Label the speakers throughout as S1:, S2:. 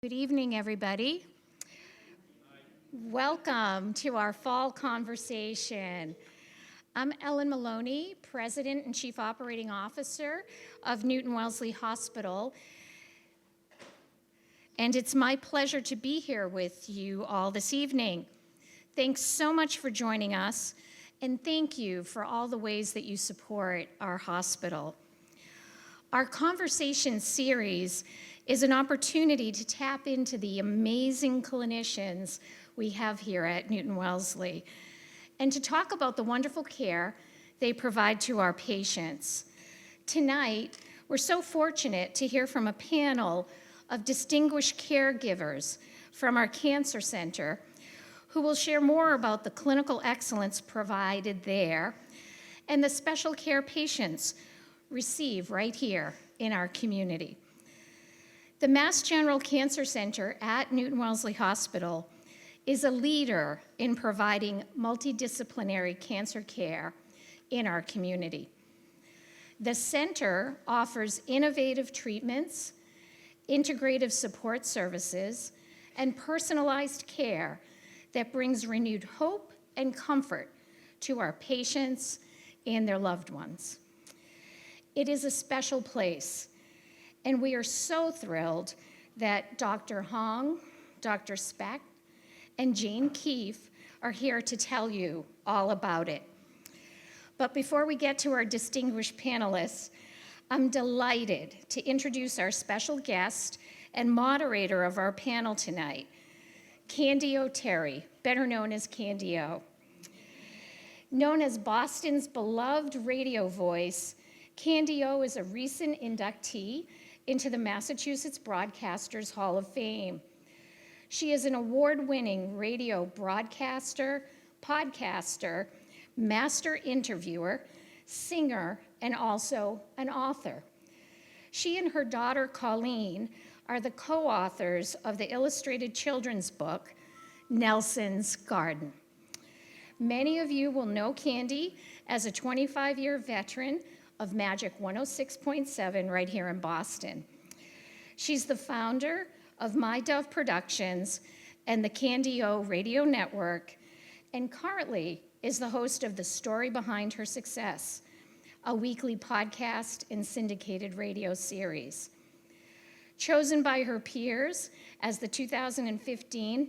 S1: Good evening, everybody. Welcome to our fall conversation. I'm Ellen Maloney, President and Chief Operating Officer of Newton-Wellesley Hospital, and it's my pleasure to be here with you all this evening. Thanks so much for joining us, and thank you for all the ways that you support our hospital. Our conversation series is an opportunity to tap into the amazing clinicians we have here at Newton-Wellesley and to talk about the wonderful care they provide to our patients. Tonight, we're so fortunate to hear from a panel of distinguished caregivers from our cancer center who will share more about the clinical excellence provided there and the special care patients receive right here in our community. The Mass General Cancer Center at Newton-Wellesley Hospital is a leader in providing multidisciplinary cancer care in our community. The center offers innovative treatments, integrative support services, and personalized care that brings renewed hope and comfort to our patients and their loved ones. It is a special place, and we are so thrilled that Dr. Hong, Dr. Speck, and Jane Keefe are here to tell you all about it. But before we get to our distinguished panelists, I'm delighted to introduce our special guest and moderator of our panel tonight, Candy O'Terry, better known as Candy O. Known as Boston's beloved radio voice, Candy O is a recent inductee into the Massachusetts Broadcasters Hall of Fame. She is an award-winning radio broadcaster, podcaster, master interviewer, singer, and also an author. She and her daughter, Colleen, are the co-authors of the illustrated children's book, Nelson's Garden. Many of you will know Candy as a 25-year veteran of Magic 106.7 right here in Boston. She's the founder of My Dove Productions and the Candy O Radio Network, and currently is the host of The Story Behind Her Success, a weekly podcast and syndicated radio series. Chosen by her peers as the 2015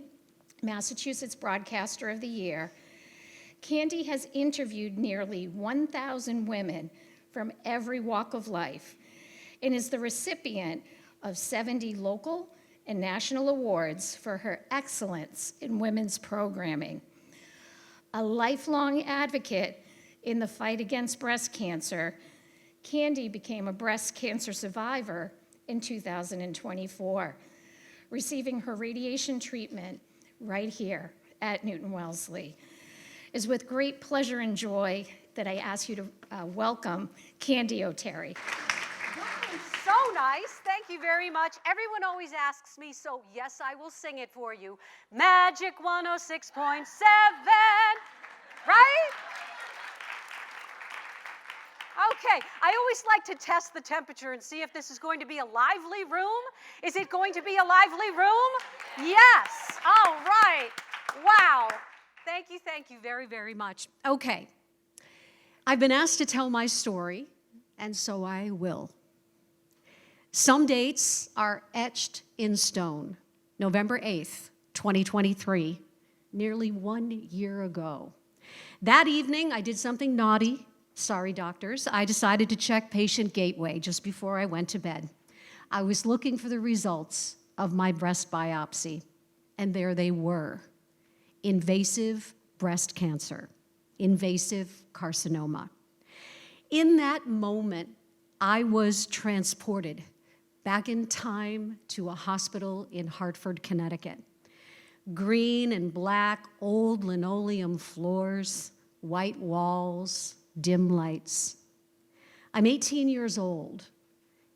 S1: Massachusetts Broadcaster of the Year, Candy has interviewed nearly 1,000 women from every walk of life and is the recipient of 70 local and national awards for her excellence in women's programming. A lifelong advocate in the fight against breast cancer, Candy became a breast cancer survivor in 2024, receiving her radiation treatment right here at Newton-Wellesley. It's with great pleasure and joy that I ask you to welcome Candy O'Terry.
S2: That was so nice. Thank you very much. Everyone always asks me, so yes, I will sing it for you. Magic 106.7, right? Okay, I always like to test the temperature and see if this is going to be a lively room. Is it going to be a lively room? Yes. All right. Wow. Thank you very, very much. Okay. I've been asked to tell my story, and so I will. Some dates are etched in stone. November 8th, 2023, nearly 1 year ago. That evening, I did something naughty. Sorry, doctors. I decided to check Patient Gateway just before I went to bed. I was looking for the results of my breast biopsy, and there they were. Invasive breast cancer. Invasive carcinoma. In that moment, I was transported back in time to a hospital in Hartford, Connecticut. Green and black old linoleum floors, white walls, dim lights. I'm 18 years old,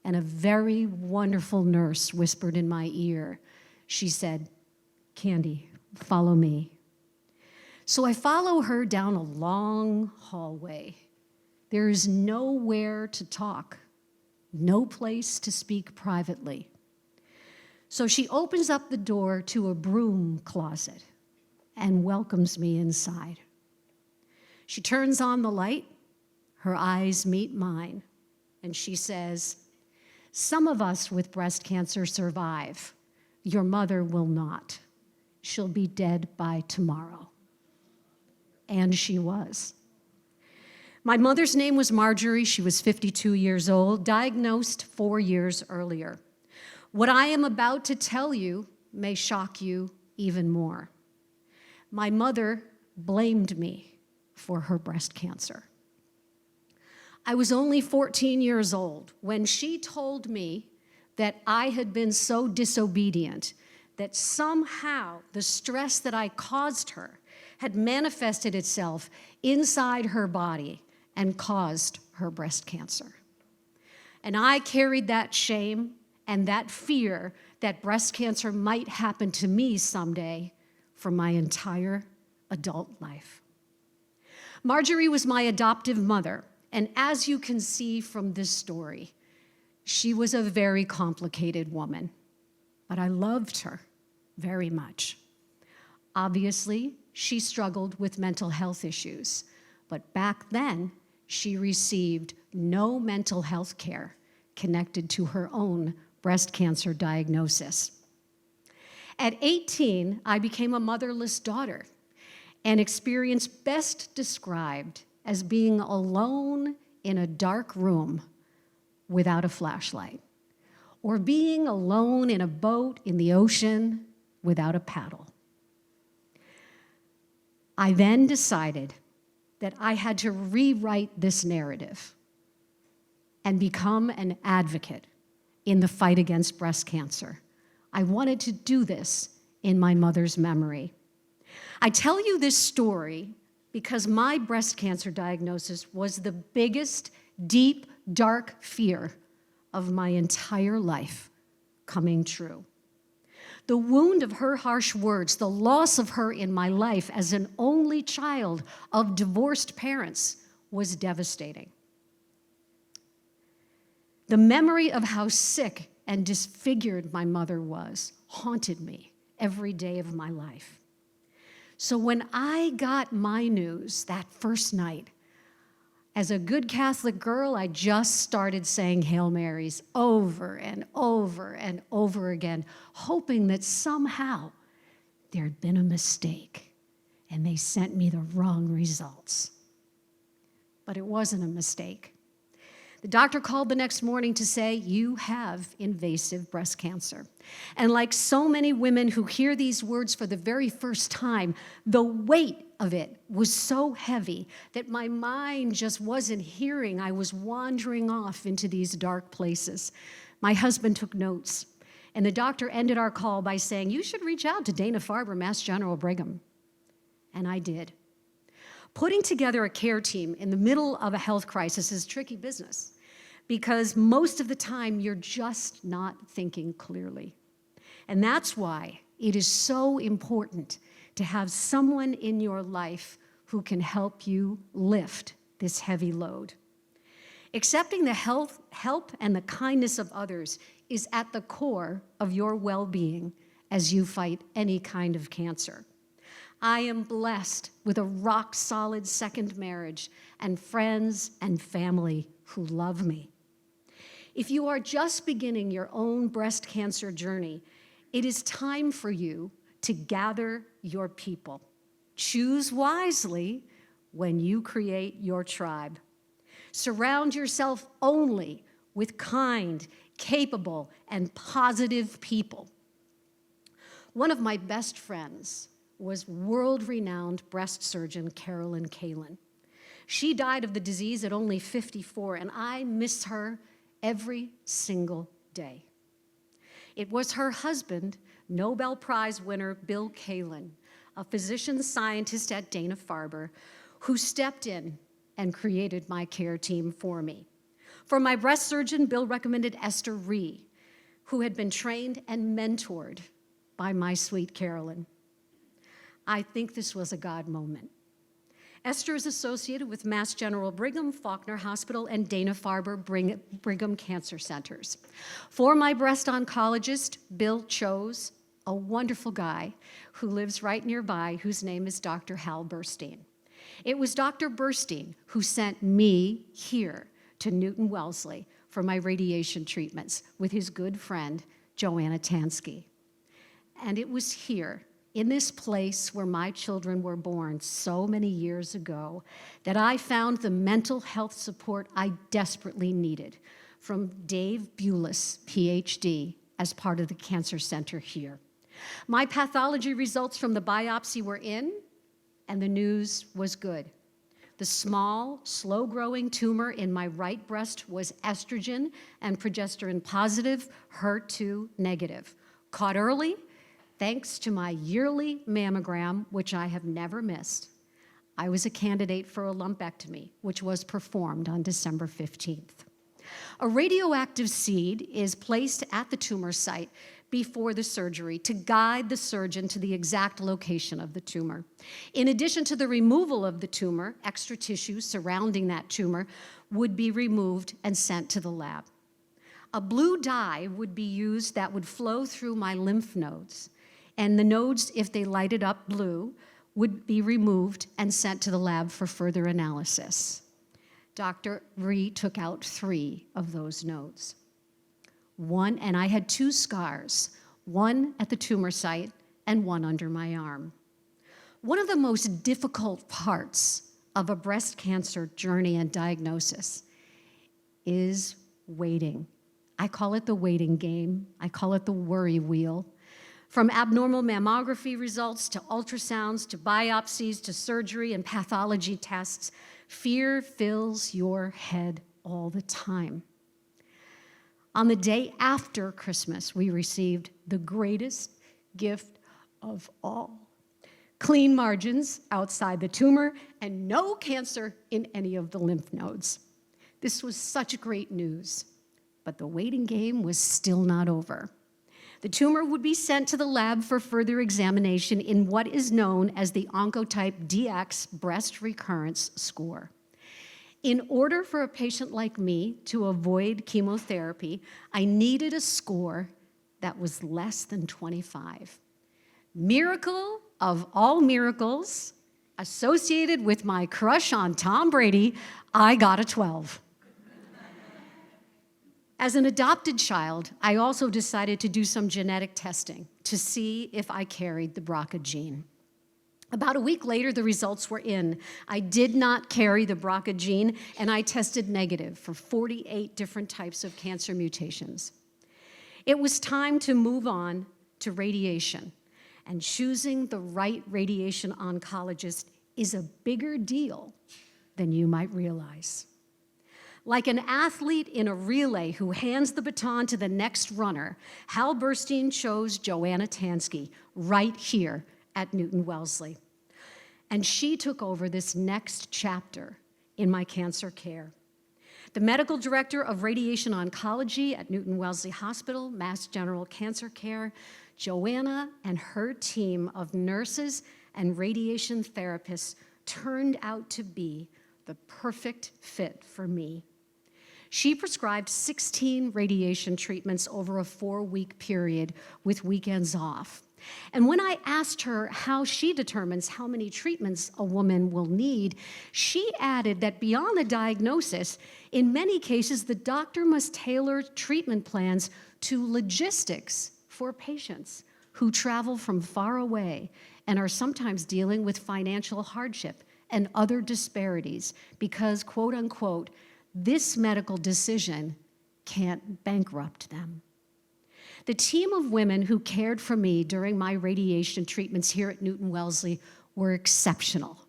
S2: and a very wonderful nurse whispered in my ear. She said, "Candy, follow me." So I follow her down a long hallway. There is nowhere to talk, no place to speak privately.
S3: So she opens up the door to a broom closet and welcomes me inside. She turns on the light, her eyes meet mine, and she says, "Some of us with breast cancer survive. Your mother will not. She'll be dead by tomorrow." And she was. My mother's name was Marjorie. She was 52 years old, diagnosed 4 years earlier. What I am about to tell you may shock you even more. My mother blamed me for her breast cancer. I was only 14 years old when she told me that I had been so disobedient that somehow the stress that I caused her had manifested itself inside her body and caused her breast cancer. And I carried that shame and that fear that breast cancer might happen to me someday for my entire adult life. Marjorie was my adoptive mother, and as you can see from this story, she was a very complicated woman, but I loved her very much. Obviously, she struggled with mental health issues, but back then, she received no mental health care connected to her own breast cancer diagnosis. At 18, I became a motherless daughter, an experience best described as being alone in a dark room without a flashlight, or being alone in a boat in the ocean without a paddle. I then decided that I had to rewrite this narrative and become an advocate in the fight against breast cancer. I wanted to do this in my mother's memory. I tell you this story because my breast cancer diagnosis was the biggest, deep, dark fear of my entire life coming true. The wound of her harsh words, the loss of her in my life as an only child of divorced parents was devastating. The memory of how sick and disfigured my mother was haunted me every day of my life. So when I got my news that first night, as a good Catholic girl, I just started saying Hail Marys over and over and over again, hoping that somehow there'd been a mistake and they sent me the wrong results. But it wasn't a mistake. The doctor called the next morning to say, "You have invasive breast cancer." And like so many women who hear these words for the very first time, the weight of it was so heavy that my mind just wasn't hearing. I was wandering off into these dark places. My husband took notes, and the doctor ended our call by saying, "You should reach out to Dana-Farber, Mass General Brigham." And I did. Putting together a care team in the middle of a health crisis is tricky business because most of the time you're just not thinking clearly. And that's why it is so important to have someone in your life who can help you lift this heavy load. Accepting the help and the kindness of others is at the core of your well-being as you fight any kind of cancer. I am blessed with a rock-solid second marriage and friends and family who love me. If you are just beginning your own breast cancer journey, it is time for you to gather your people. Choose wisely when you create your tribe. Surround yourself only with kind, capable, and positive people. One of my best friends was world-renowned breast surgeon Carolyn Kalin. She died of the disease at only 54, and I miss her every single day. It was her husband, Nobel Prize winner Bill Kalin, a physician scientist at Dana-Farber, who stepped in and created my care team for me. For my breast surgeon, Bill recommended Esther Ree, who had been trained and mentored by my sweet Carolyn. I think this was a God moment. Esther is associated with Mass General Brigham, Faulkner Hospital, and Dana-Farber Brigham Cancer Centers. For my breast oncologist, Bill chose a wonderful guy who lives right nearby, whose name is Dr. Hal Burstein. It was Dr. Burstein who sent me here to Newton-Wellesley for my radiation treatments with his good friend, Joanna Tansky. And it was here, in this place where my children were born so many years ago, that I found the mental health support I desperately needed from Dave Bulis, PhD, as part of the cancer center here. My pathology results from the biopsy were in, and the news was good. The small, slow-growing tumor in my right breast was estrogen and progesterone positive, HER2 negative. Caught early, thanks to my yearly mammogram, which I have never missed. I was a candidate for a lumpectomy, which was performed on December 15th. A radioactive seed is placed at the tumor site before the surgery to guide the surgeon to the exact location of the tumor. In addition to the removal of the tumor, extra tissue surrounding that tumor would be removed and sent to the lab. A blue dye would be used that would flow through my lymph nodes, and the nodes, if they lighted up blue, would be removed and sent to the lab for further analysis. Dr. Ree took out 3 of those nodes. And I had 2 scars, one at the tumor site and one under my arm. One of the most difficult parts of a breast cancer journey and diagnosis is waiting. I call it the waiting game. I call it the worry wheel. From abnormal mammography results to ultrasounds to biopsies to surgery and pathology tests, fear fills your head all the time. On the day after Christmas, we received the greatest gift of all: clean margins outside the tumor and no cancer in any of the lymph nodes. This was such great news, but the waiting game was still not over. The tumor would be sent to the lab for further examination in what is known as the Oncotype DX breast recurrence score. In order for a patient like me to avoid chemotherapy, I needed a score that was less than 25. Miracle of all miracles, associated with my crush on Tom Brady, I got a 12. As an adopted child, I also decided to do some genetic testing to see if I carried the BRCA gene. About a week later, the results were in. I did not carry the BRCA gene, and I tested negative for 48 different types of cancer mutations. It was time to move on to radiation, and choosing the right radiation oncologist is a bigger deal than you might realize. Like an athlete in a relay who hands the baton to the next runner, Hal Burstein chose Joanna Tansky right here at Newton-Wellesley. And she took over this next chapter in my cancer care. The medical director of radiation oncology at Newton-Wellesley Hospital, Mass General Cancer Care, Joanna and her team of nurses and radiation therapists turned out to be the perfect fit for me. She prescribed 16 radiation treatments over a 4-week period with weekends off. And when I asked her how she determines how many treatments a woman will need, she added that beyond the diagnosis, in many cases, the doctor must tailor treatment plans to logistics for patients who travel from far away and are sometimes dealing with financial hardship and other disparities because, quote unquote, this medical decision can't bankrupt them. The team of women who cared for me during my radiation treatments here at Newton-Wellesley were exceptional.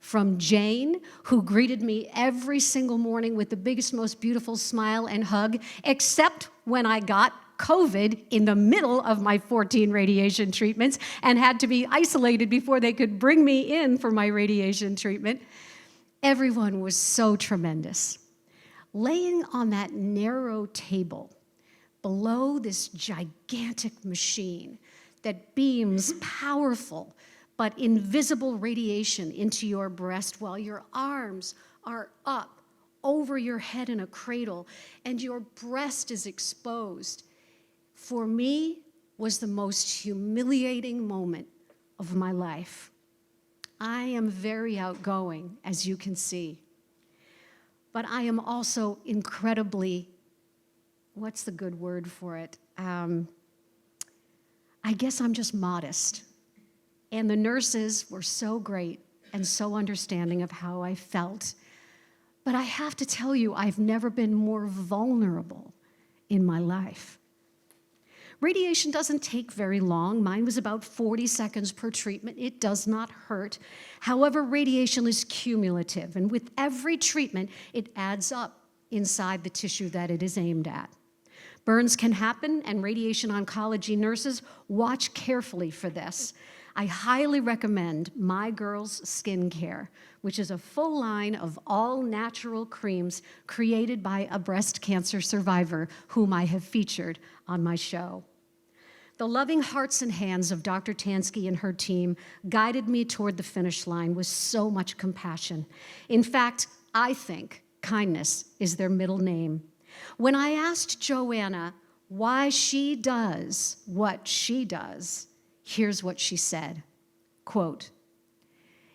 S3: From Jane, who greeted me every single morning with the biggest, most beautiful smile and hug, except when I got COVID in the middle of my 14 radiation treatments and had to be isolated before they could bring me in for my radiation treatment. Everyone was so tremendous. Laying on that narrow table below this gigantic machine that beams powerful but invisible radiation into your breast while your arms are up over your head in a cradle and your breast is exposed, for me, was the most humiliating moment of my life. I am very outgoing, as you can see, but I am also incredibly, what's the good word for it? I guess I'm just modest. And the nurses were so great and so understanding of how I felt. But I have to tell you, I've never been more vulnerable in my life. Radiation doesn't take very long. Mine was about 40 seconds per treatment. It does not hurt. However, radiation is cumulative, and with every treatment, it adds up inside the tissue that it is aimed at. Burns can happen, and radiation oncology nurses watch carefully for this. I highly recommend My Girl's Skincare, which is a full line of all natural creams created by a breast cancer survivor whom I have featured on my show. The loving hearts and hands of Dr. Tansky and her team guided me toward the finish line with so much compassion. In fact, I think kindness is their middle name. When I asked Joanna why she does what she does, here's what she said, quote,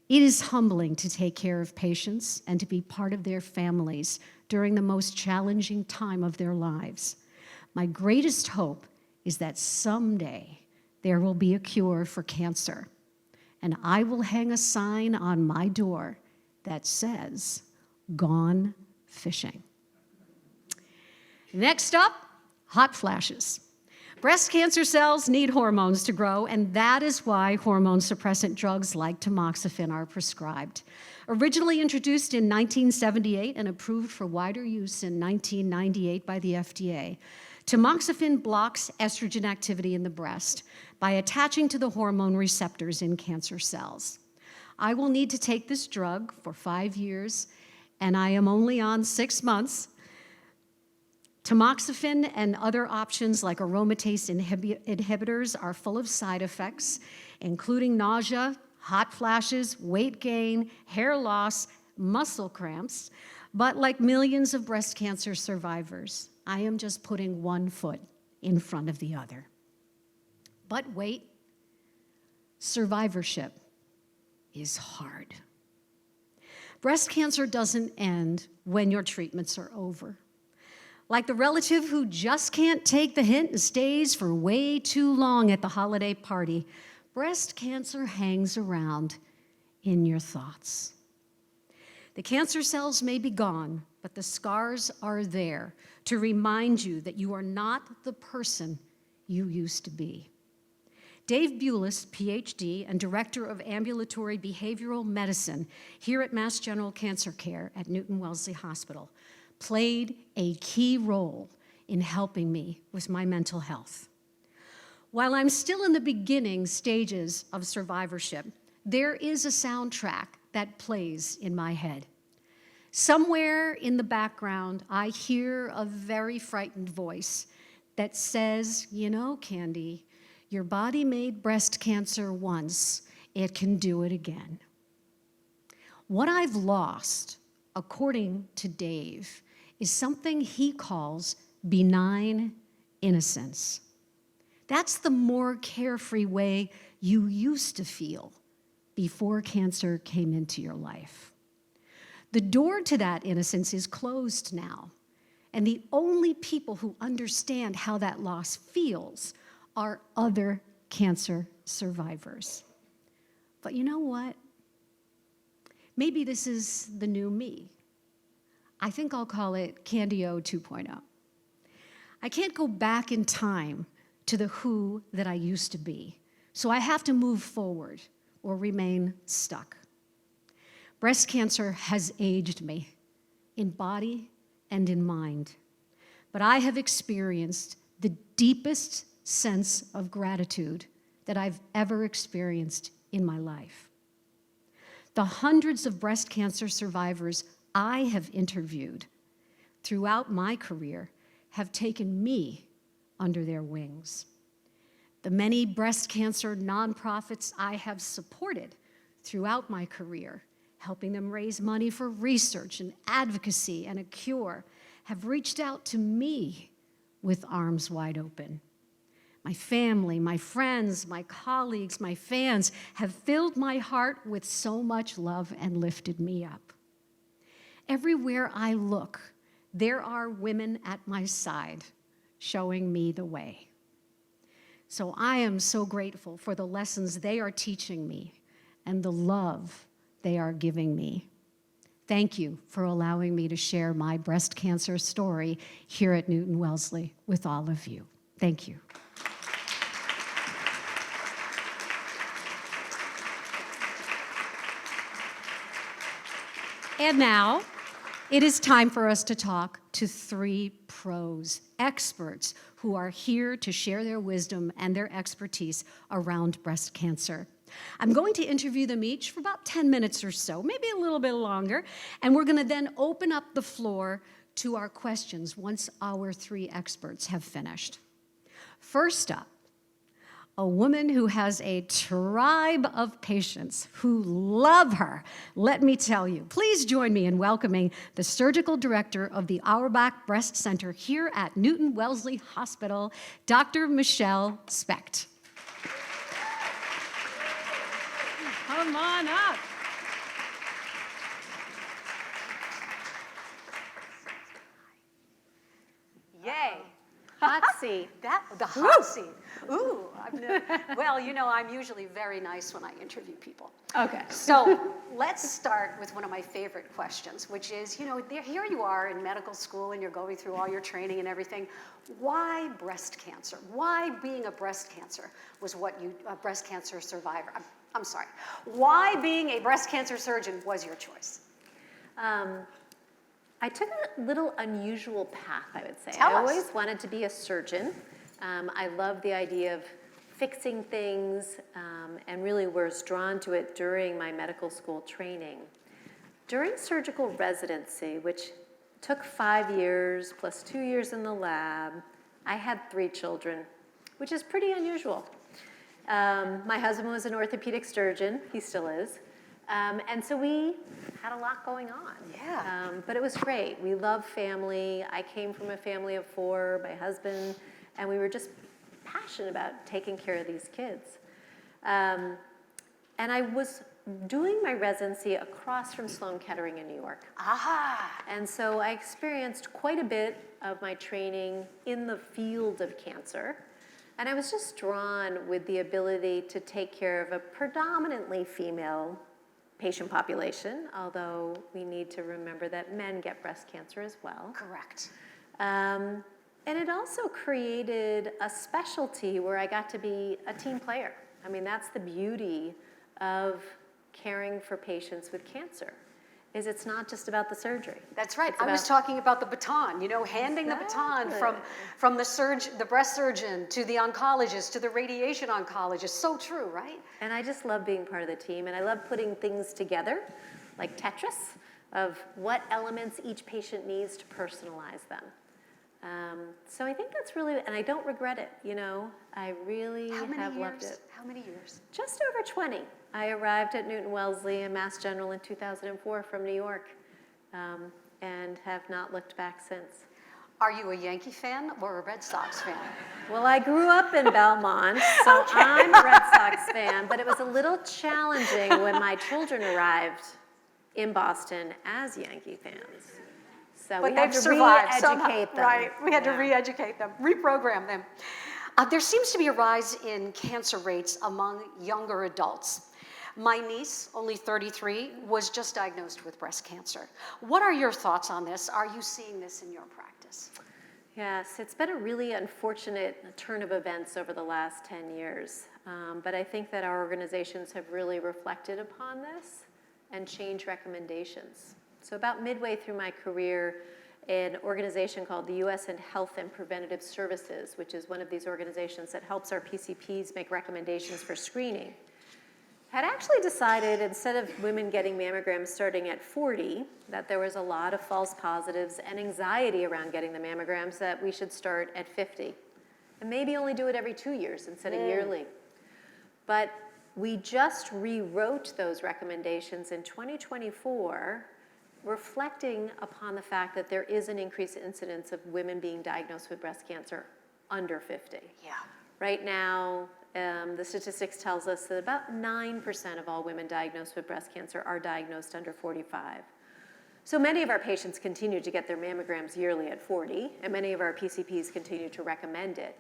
S3: "It is humbling to take care of patients and to be part of their families during the most challenging time of their lives. My greatest hope is that someday there will be a cure for cancer, and I will hang a sign on my door that says, 'Gone fishing.'" Next up, hot flashes. Breast cancer cells need hormones to grow, and that is why hormone suppressant drugs like tamoxifen are prescribed. Originally introduced in 1978 and approved for wider use in 1998 by the FDA, tamoxifen blocks estrogen activity in the breast by attaching to the hormone receptors in cancer cells. I will need to take this drug for 5 years, and I am only on 6 months. Tamoxifen and other options like aromatase inhibitors are full of side effects, including nausea, hot flashes, weight gain, hair loss, muscle cramps. But like millions of breast cancer survivors, I am just putting one foot in front of the other. But wait, survivorship is hard. Breast cancer doesn't end when your treatments are over. Like the relative who just can't take the hint and stays for way too long at the holiday party, breast cancer hangs around in your thoughts. The cancer cells may be gone, but the scars are there to remind you that you are not the person you used to be. Dave Bulis, PhD and Director of Ambulatory Behavioral Medicine here at Mass General Cancer Care at Newton-Wellesley Hospital, played a key role in helping me with my mental health. While I'm still in the beginning stages of survivorship, there is a soundtrack that plays in my head. Somewhere in the background, I hear a very frightened voice that says, "You know, Candy, your body made breast cancer once, it can do it again." What I've lost, according to Dave, is something he calls benign innocence. That's the more carefree way you used to feel before cancer came into your life. The door to that innocence is closed now, and the only people who understand how that loss feels are other cancer survivors. But you know what? Maybe this is the new me. I think I'll call it Candy-O 2.0. I can't go back in time to the who that I used to be, so I have to move forward or remain stuck. Breast cancer has aged me in body and in mind, but I have experienced the deepest sense of gratitude that I've ever experienced in my life. The hundreds of breast cancer survivors I have interviewed throughout my career have taken me under their wings. the many breast cancer nonprofits I have supported throughout my career, helping them raise money for research and advocacy and a cure, have reached out to me with arms wide open. My family, my friends, my colleagues, my fans have filled my heart with so much love and lifted me up. Everywhere I look, there are women at my side showing me the way. So I am so grateful for the lessons they are teaching me and the love they are giving me. Thank you for allowing me to share my breast cancer story here at Newton-Wellesley with all of you. Thank you. And now, it is time for us to talk to three pros, experts, who are here to share their wisdom and their expertise around breast cancer. I'm going to interview them each for about 10 minutes or so, maybe a little bit longer, and we're going to then open up the floor to our questions once our three experts have finished. First up, a woman who has a tribe of patients who love her. Let me tell you, please join me in welcoming the surgical director of the Auerbach Breast Center here at Newton-Wellesley Hospital, Dr. Michelle Specht. Come on up.
S2: Yay.
S4: Hot seat.
S2: The hot seat. Ooh. Well, you know, I'm usually very nice when I interview people.
S4: Okay.
S2: So let's start with one of my favorite questions, which is, you know, here you are in medical school and you're going through all your training and everything. Why breast cancer? Why being a breast cancer was a breast cancer survivor? I'm sorry. Why being a breast cancer surgeon was your choice?
S4: I took a little unusual path, I would say.
S2: Tell us.
S4: I always wanted to be a surgeon. I love the idea of fixing things and really was drawn to it during my medical school training. During surgical residency, which took 5 years plus 2 years in the lab, I had 3 children, which is pretty unusual. My husband was an orthopedic surgeon, he still is. And so we had a lot going on.
S2: Yeah.
S4: But it was great. We love family. I came from a family of 4, my husband, and we were just passionate about taking care of these kids. And I was doing my residency across from Sloan Kettering in New York.
S2: Aha.
S4: And so I experienced quite a bit of my training in the field of cancer. And I was just drawn with the ability to take care of a predominantly female patient population, although we need to remember that men get breast cancer as well.
S2: Correct.
S4: And it also created a specialty where I got to be a team player. I mean, that's the beauty of caring for patients with cancer, is it's not just about the surgery.
S2: That's right.
S4: It's
S2: I was
S4: about-
S2: talking about the baton, you know, handing the baton from the breast surgeon to the oncologist to the radiation oncologist. So true, right?
S4: And I just love being part of the team, and I love putting things together, like Tetris, of what elements each patient needs to personalize them. So I think that's really, and I don't regret it, you know. I really have loved it.
S2: How many years?
S4: Just over 20. I arrived at Newton-Wellesley and Mass General in 2004 from New York, and have not looked back since.
S2: Are you a Yankee fan or a Red Sox fan?
S4: Well, I grew up in Belmont, so I'm a Red Sox fan, but it was a little challenging when my children arrived in Boston as Yankee fans. So
S2: But
S4: we had
S2: they've
S4: to
S2: survived
S4: re-educate
S2: somehow,
S4: them.
S2: right? We had to
S4: Yeah.
S2: re-educate them, reprogram them. There seems to be a rise in cancer rates among younger adults. My niece, only 33, was just diagnosed with breast cancer. What are your thoughts on this? Are you seeing this in your practice?
S4: Yes, it's been a really unfortunate turn of events over the last 10 years. But I think that our organizations have really reflected upon this and changed recommendations. So about midway through my career, an organization called the U.S. Health and Preventative Services, which is one of these organizations that helps our PCPs make recommendations for screening, had actually decided, instead of women getting mammograms starting at 40, that there was a lot of false positives and anxiety around getting the mammograms, that we should start at 50. and maybe only do it every 2 years instead of yearly. But we just rewrote those recommendations in 2024, reflecting upon the fact that there is an increased incidence of women being diagnosed with breast cancer under 50.
S2: Yeah.
S4: Right now, the statistics tells us that about 9% of all women diagnosed with breast cancer are diagnosed under 45. So many of our patients continue to get their mammograms yearly at 40, and many of our PCPs continue to recommend it.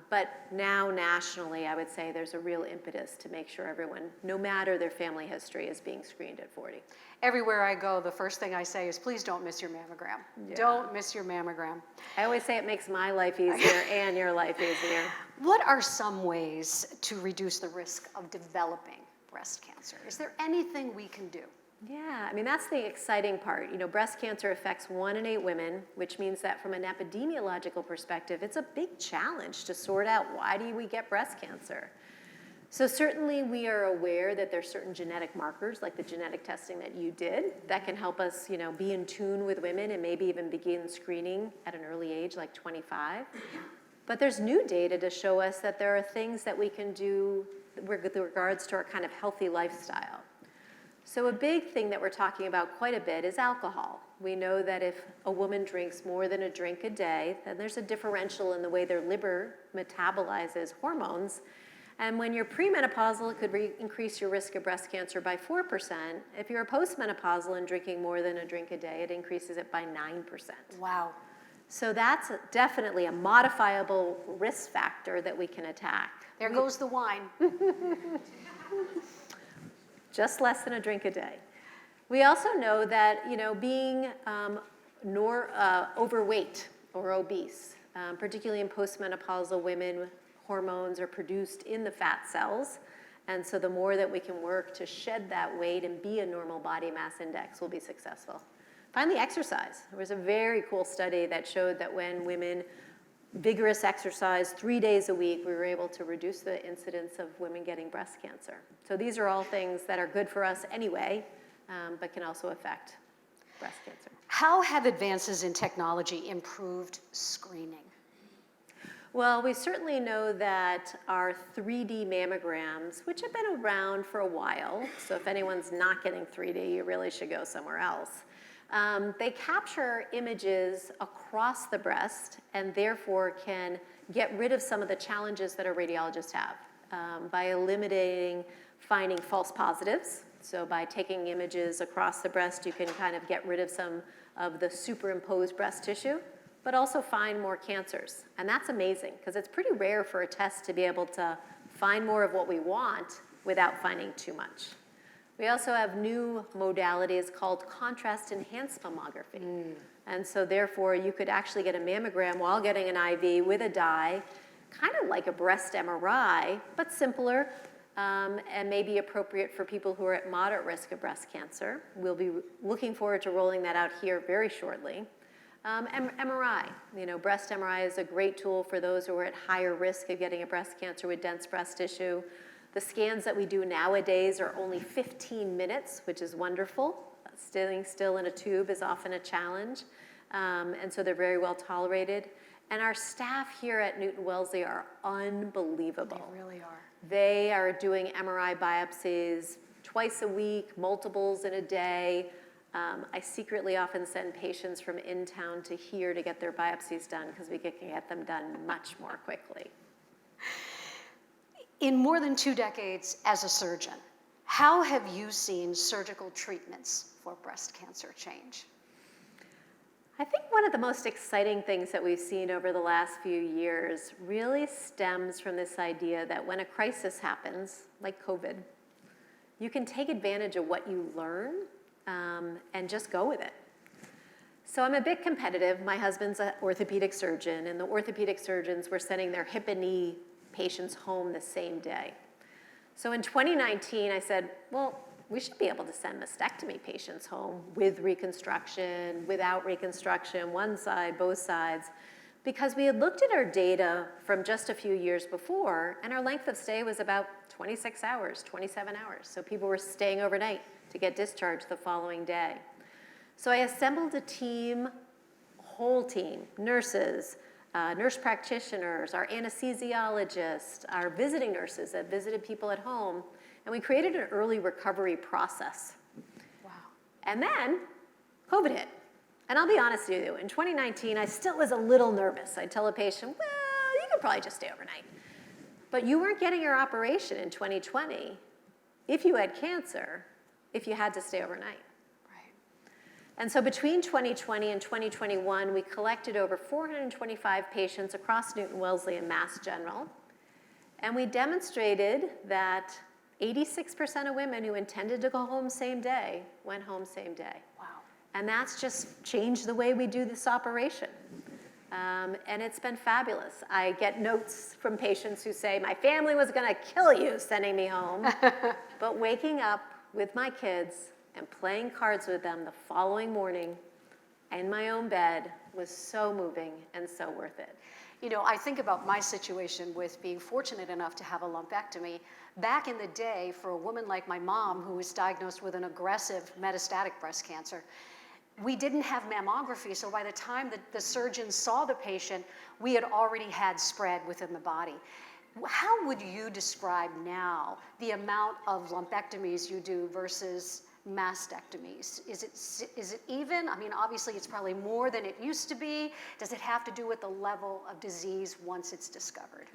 S4: But now nationally, I would say there's a real impetus to make sure everyone, no matter their family history, is being screened at 40.
S2: Everywhere I go, the first thing I say is, please don't miss your mammogram.
S4: Yeah.
S2: Don't miss your mammogram.
S4: I always say it makes my life easier and your life easier.
S2: What are some ways to reduce the risk of developing breast cancer? Is there anything we can do?
S4: Yeah, I mean, that's the exciting part. You know, breast cancer affects 1 in 8 women, which means that from an epidemiological perspective, it's a big challenge to sort out why do we get breast cancer. So certainly we are aware that there's certain genetic markers, like the genetic testing that you did, that can help us, you know, be in tune with women and maybe even begin screening at an early age, like 25. But there's new data to show us that there are things that we can do with regards to our kind of healthy lifestyle. So a big thing that we're talking about quite a bit is alcohol. We know that if a woman drinks more than a drink a day, then there's a differential in the way their liver metabolizes hormones. And when you're premenopausal, it could increase your risk of breast cancer by 4%. If you're postmenopausal and drinking more than a drink a day, it increases it by 9%.
S2: Wow.
S4: So that's definitely a modifiable risk factor that we can attack.
S2: There goes the wine.
S4: Just less than a drink a day. We also know that, you know, being overweight or obese, particularly in postmenopausal women, hormones are produced in the fat cells. And so the more that we can work to shed that weight and be a normal body mass index, we'll be successful. Finally, exercise. There was a very cool study that showed that when women vigorous exercise 3 days a week, we were able to reduce the incidence of women getting breast cancer. So these are all things that are good for us anyway, but can also affect breast cancer.
S2: How have advances in technology improved screening?
S4: Well, we certainly know that our 3D mammograms, which have been around for a while, so if anyone's not getting 3D, you really should go somewhere else. They capture images across the breast and therefore can get rid of some of the challenges that our radiologists have by eliminating finding false positives. So by taking images across the breast, you can kind of get rid of some of the superimposed breast tissue, but also find more cancers. And that's amazing because it's pretty rare for a test to be able to find more of what we want without finding too much. We also have new modalities called contrast-enhanced mammography. And so therefore, you could actually get a mammogram while getting an IV with a dye, kind of like a breast MRI, but simpler, and maybe appropriate for people who are at moderate risk of breast cancer. We'll be looking forward to rolling that out here very shortly. MRI, you know, breast MRI is a great tool for those who are at higher risk of getting a breast cancer with dense breast tissue. The scans that we do nowadays are only 15 minutes, which is wonderful. Staying still in a tube is often a challenge, and so they're very well tolerated. And our staff here at Newton-Wellesley are unbelievable.
S2: They really are.
S4: They are doing MRI biopsies twice a week, multiples in a day. I secretly often send patients from in town to here to get their biopsies done because we can get them done much more quickly.
S2: In more than 2 decades as a surgeon, how have you seen surgical treatments for breast cancer change?
S4: I think one of the most exciting things that we've seen over the last few years really stems from this idea that when a crisis happens, like COVID, you can take advantage of what you learn and just go with it. So I'm a bit competitive. My husband's an orthopedic surgeon, and the orthopedic surgeons were sending their hip and knee patients home the same day. So in 2019, I said, well, we should be able to send mastectomy patients home with reconstruction, without reconstruction, one side, both sides, because we had looked at our data from just a few years before, and our length of stay was about 26 hours, 27 hours. So people were staying overnight to get discharged the following day. So I assembled a team, whole team, nurses, nurse practitioners, our anesthesiologists, our visiting nurses that visited people at home, and we created an early recovery process.
S2: Wow.
S4: And then COVID hit. And I'll be honest with you, in 2019, I still was a little nervous. I'd tell a patient, well, you could probably just stay overnight. But you weren't getting your operation in 2020 if you had cancer, if you had to stay overnight. And so between 2020 and 2021, we collected over 425 patients across Newton-Wellesley and Mass General. And we demonstrated that 86% of women who intended to go home same day went home same day.
S2: Wow.
S4: And that's just changed the way we do this operation. And it's been fabulous. I get notes from patients who say, my family was gonna kill you sending me home. But waking up with my kids and playing cards with them the following morning in my own bed was so moving and so worth it.
S2: You know, I think about my situation with being fortunate enough to have a lumpectomy. Back in the day, for a woman like my mom, who was diagnosed with an aggressive metastatic breast cancer, we didn't have mammography, so by the time that the surgeon saw the patient, we had already had spread within the body. How would you describe now the amount of lumpectomies you do versus mastectomies? Is it even? I mean, obviously it's probably more than it used to be. Does it have to do with the level of disease once it's discovered?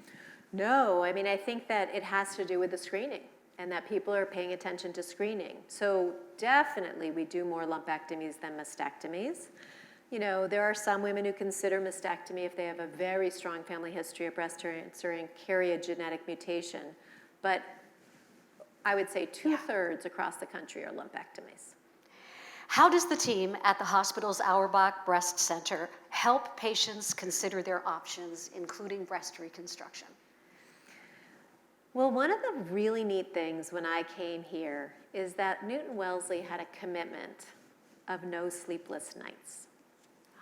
S4: No, I mean, I think that it has to do with the screening and that people are paying attention to screening. So definitely we do more lumpectomies than mastectomies. You know, there are some women who consider mastectomy if they have a very strong family history of breast cancer and carry a genetic mutation. But I would say 2/3 across the country are lumpectomies.
S2: How does the team at the hospital's Auerbach Breast Center help patients consider their options, including breast reconstruction?
S4: Well, one of the really neat things when I came here is that Newton-Wellesley had a commitment of no sleepless nights.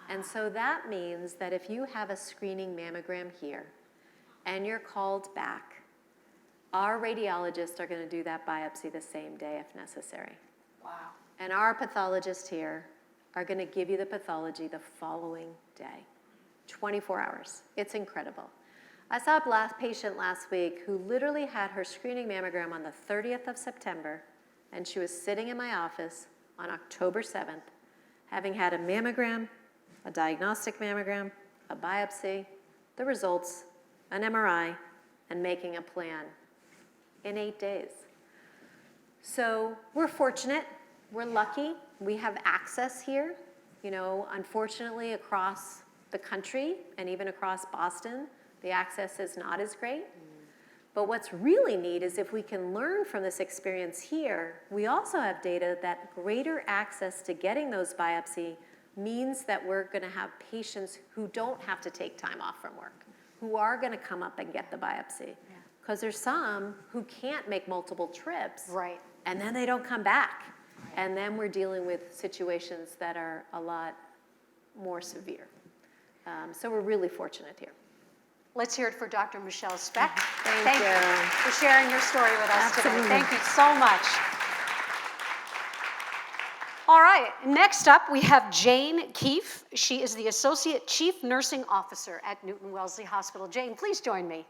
S4: And so that means that if you have a screening mammogram here and you're called back, our radiologists are going to do that biopsy the same day if necessary.
S2: Wow.
S4: And our pathologists here are going to give you the pathology the following day, 24 hours. It's incredible. I saw a patient last week who literally had her screening mammogram on the 30th of September, and she was sitting in my office on October 7th, having had a mammogram, a diagnostic mammogram, a biopsy, the results, an MRI, and making a plan in 8 days. So we're fortunate, we're lucky, we have access here. You know, unfortunately across the country and even across Boston, the access is not as great. But what's really neat is if we can learn from this experience here, we also have data that greater access to getting those biopsy means that we're gonna have patients who don't have to take time off from work, who are gonna come up and get the biopsy. Because there's some who can't make multiple trips.
S2: Right.
S4: And then they don't come back. Right. And then we're dealing with situations that are a lot more severe. So we're really fortunate here.
S2: Let's hear it for Dr. Michelle Speck.
S4: Thank you
S2: for sharing your story with us
S4: Absolutely.
S2: today. Thank you so much. All right, next up we have Jane Keefe. She is the Associate Chief Nursing Officer at Newton-Wellesley Hospital. Jane, please join me.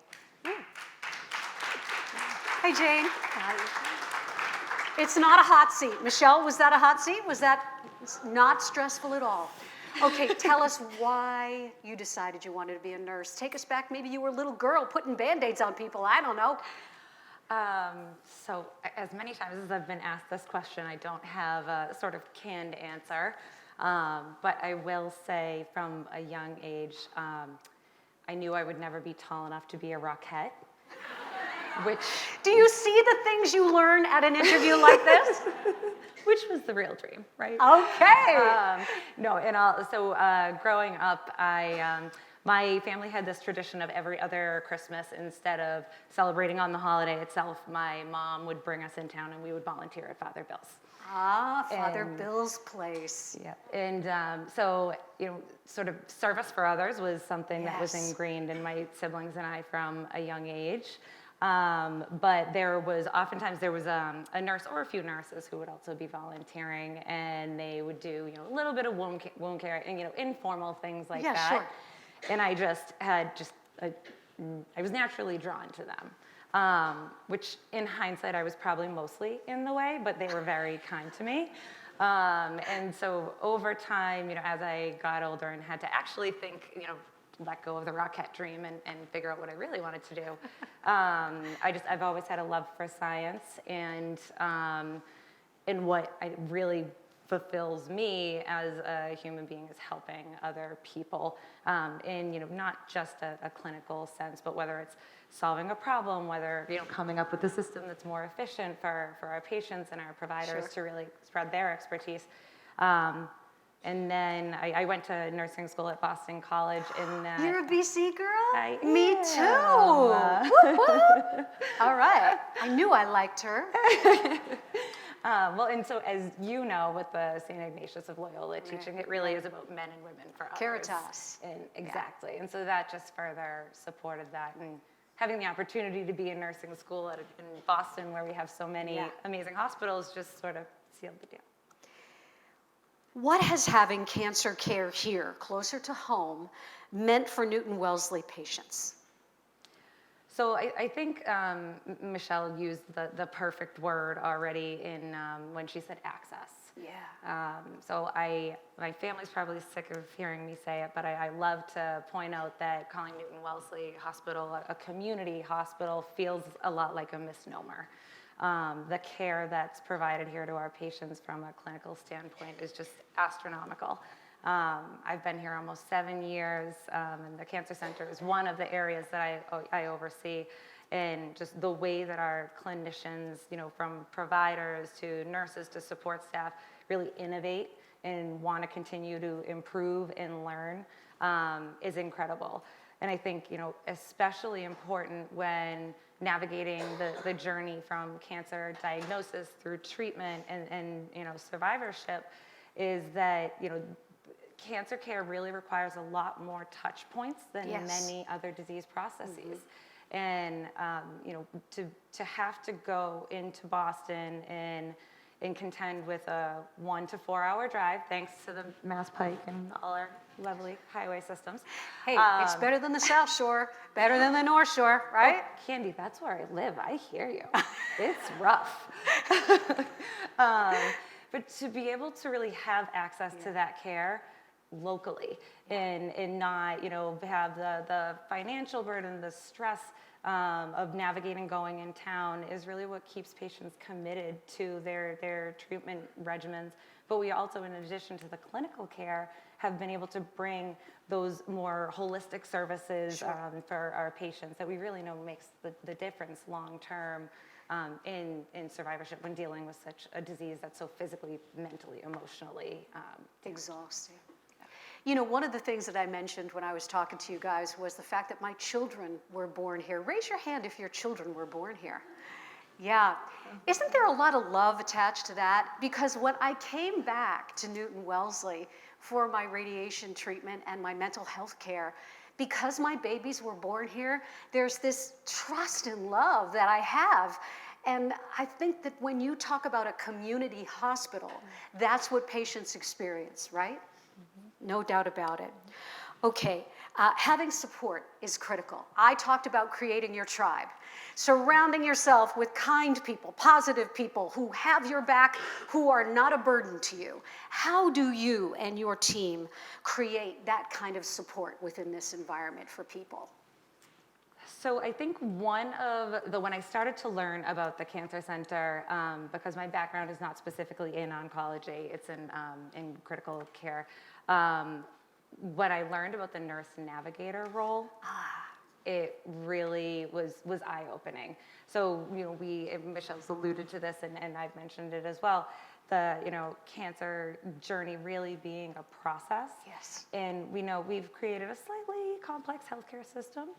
S2: Hey, Jane. Hi. It's not a hot seat. Michelle, was that a hot seat? Was that not stressful at all? Okay, tell us why you decided you wanted to be a nurse. Take us back. Maybe you were a little girl putting Band-Aids on people. I don't know.
S5: So as many times as I've been asked this question, I don't have a sort of canned answer. But I will say from a young age, I knew I would never be tall enough to be a Rockette. Which,
S2: do you see the things you learn at an interview like this?
S5: Which was the real dream, right?
S2: Okay.
S5: No, and so growing up, my family had this tradition of every other Christmas, instead of celebrating on the holiday itself, my mom would bring us in town and we would volunteer at Father Bill's.
S2: Ah, Father Bill's place.
S5: Yeah, and so, you know, sort of service for others was something that was
S2: Yes.
S5: ingrained in my siblings and I from a young age. But oftentimes there was a nurse or a few nurses who would also be volunteering, and they would do, you know, a little bit of wound care and, you know, informal things like that.
S2: Sure.
S5: And I just had I was naturally drawn to them. Which in hindsight, I was probably mostly in the way, but they were very kind to me. And so over time, as I got older and had to actually think, let go of the Rockette dream and figure out what I really wanted to do, I've always had a love for science, and what I really fulfills me as a human being is helping other people in not just a clinical sense, but whether it's solving a problem, whether coming up with a system that's more efficient for our patients and our providers to really spread their expertise. And then I went to nursing school at Boston College.
S2: You're a BC girl?
S5: Me
S2: too. Whoop, whoop. All right. I knew I liked her.
S5: Well, and so as you know, with the St. Ignatius of Loyola teaching, it really is about men and women for others.
S2: Caritas.
S5: And exactly. Yeah. And so that just further supported that. And having the opportunity to be in nursing school in Boston, where we have so many amazing hospitals, just sort of sealed the deal.
S2: What has having cancer care here, closer to home, meant for Newton-Wellesley patients?
S5: So I think Michelle used the perfect word already when she said access.
S2: Yeah.
S5: So my family's probably sick of hearing me say it, but I love to point out that calling Newton-Wellesley Hospital a community hospital feels a lot like a misnomer. The care that's provided here to our patients from a clinical standpoint is just astronomical. I've been here almost 7 years, and the Cancer Center is one of the areas that I oversee. And just the way that our clinicians, from providers to nurses to support staff, really innovate and want to continue to improve and learn is incredible. And I think, especially important when navigating the journey from cancer diagnosis through treatment and survivorship, is that, cancer care really requires a lot more touch points than many other disease processes. And, to have to go into Boston and contend with a 1 to 4 hour drive, thanks to the Mass Pike and all our lovely highway systems.
S2: Hey, it's better than the South Shore, better than the North Shore, right?
S5: Oh, Candy, that's where I live. I hear you. It's rough. But to be able to really have access to that care locally and not, have the financial burden, the stress of navigating going in town is really what keeps patients committed to their treatment regimens. But we also, in addition to the clinical care, have been able to bring those more holistic services for our patients that we really know makes the difference long term in survivorship when dealing with such a disease that's so physically, mentally, emotionally
S2: exhausting. One of the things that I mentioned when I was talking to you guys was the fact that my children were born here. Raise your hand if your children were born here. Yeah. Isn't there a lot of love attached to that? Because when I came back to Newton-Wellesley for my radiation treatment and my mental health care, because my babies were born here, there's this trust and love that I have. And I think that when you talk about a community hospital, that's what patients experience, right? No doubt about it. Okay, having support is critical. I talked about creating your tribe, surrounding yourself with kind people, positive people who have your back, who are not a burden to you. How do you and your team create that kind of support within this environment for people?
S5: So I think when I started to learn about the Cancer Center, because my background is not specifically in oncology, it's in critical care. When I learned about the nurse navigator role, it really was eye-opening. So, Michelle's alluded to this, and I've mentioned it as well, the, cancer journey really being a process.
S2: Yes.
S5: And we know we've created a slightly complex healthcare system.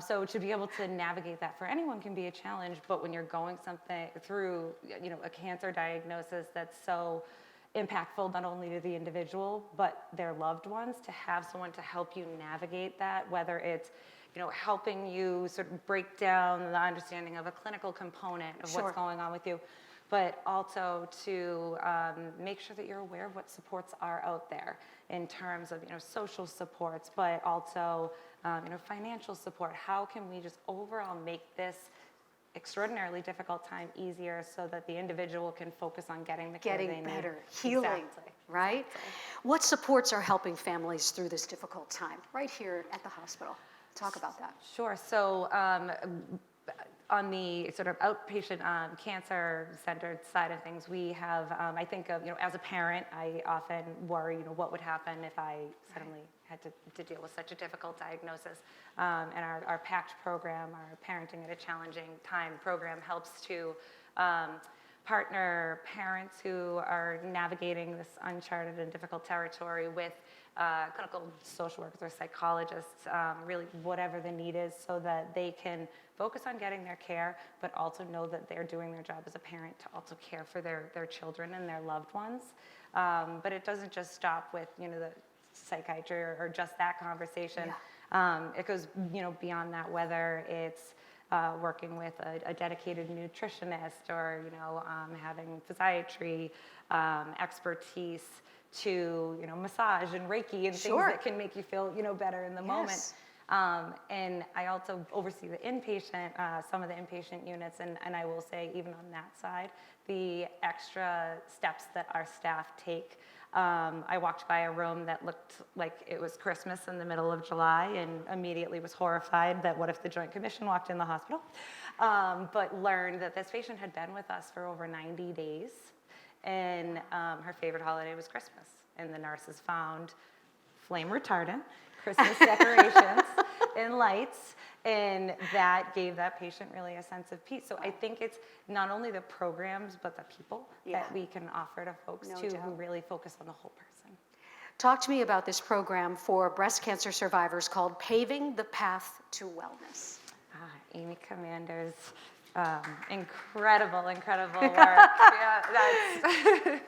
S5: So to be able to navigate that for anyone can be a challenge, but when you're going through, a cancer diagnosis that's so impactful not only to the individual, but their loved ones, to have someone to help you navigate that, whether it's helping you sort of break down the understanding of a clinical component of what's going on with you, but also to make sure that you're aware of what supports are out there in terms of, social supports, but also, financial support. How can we just overall make this extraordinarily difficult time easier so that the individual can focus on getting the care they need?
S2: Getting better, healing,
S5: Exactly.
S2: right? What supports are helping families through this difficult time right here at the hospital? Talk about that.
S5: Sure. So on the sort of outpatient cancer-centered side of things, we have, I think of, as a parent, I often worry, what would happen if I suddenly had to deal with such a difficult diagnosis. And our PACT program, our Parenting at a Challenging Time program, helps to partner parents who are navigating this uncharted and difficult territory with clinical social workers or psychologists, really whatever the need is, so that they can focus on getting their care, but also know that they're doing their job as a parent to also care for their children and their loved ones. But it doesn't just stop with, the psychiatry or just that conversation.
S2: Yeah.
S5: It goes, beyond that, whether it's working with a dedicated nutritionist or, having physiatry expertise, to, massage and Reiki and
S2: Sure.
S5: things that can make you feel, better in the moment. And I also oversee the inpatient, some of the inpatient units, and I will say, even on that side, the extra steps that our staff take. I walked by a room that looked like it was Christmas in the middle of July and immediately was horrified that what if the Joint Commission walked in the hospital, but learned that this patient had been with us for over 90 days. And her favorite holiday was Christmas. And the nurses found flame retardant, Christmas decorations, and lights. And that gave that patient really a sense of peace. So I think it's not only the programs, but the people that we can offer to folks
S2: No
S5: too,
S2: doubt.
S5: who really focus on the whole person.
S2: Talk to me about this program for breast cancer survivors called Paving the Path to Wellness.
S5: Amy Commander's incredible work. Yeah,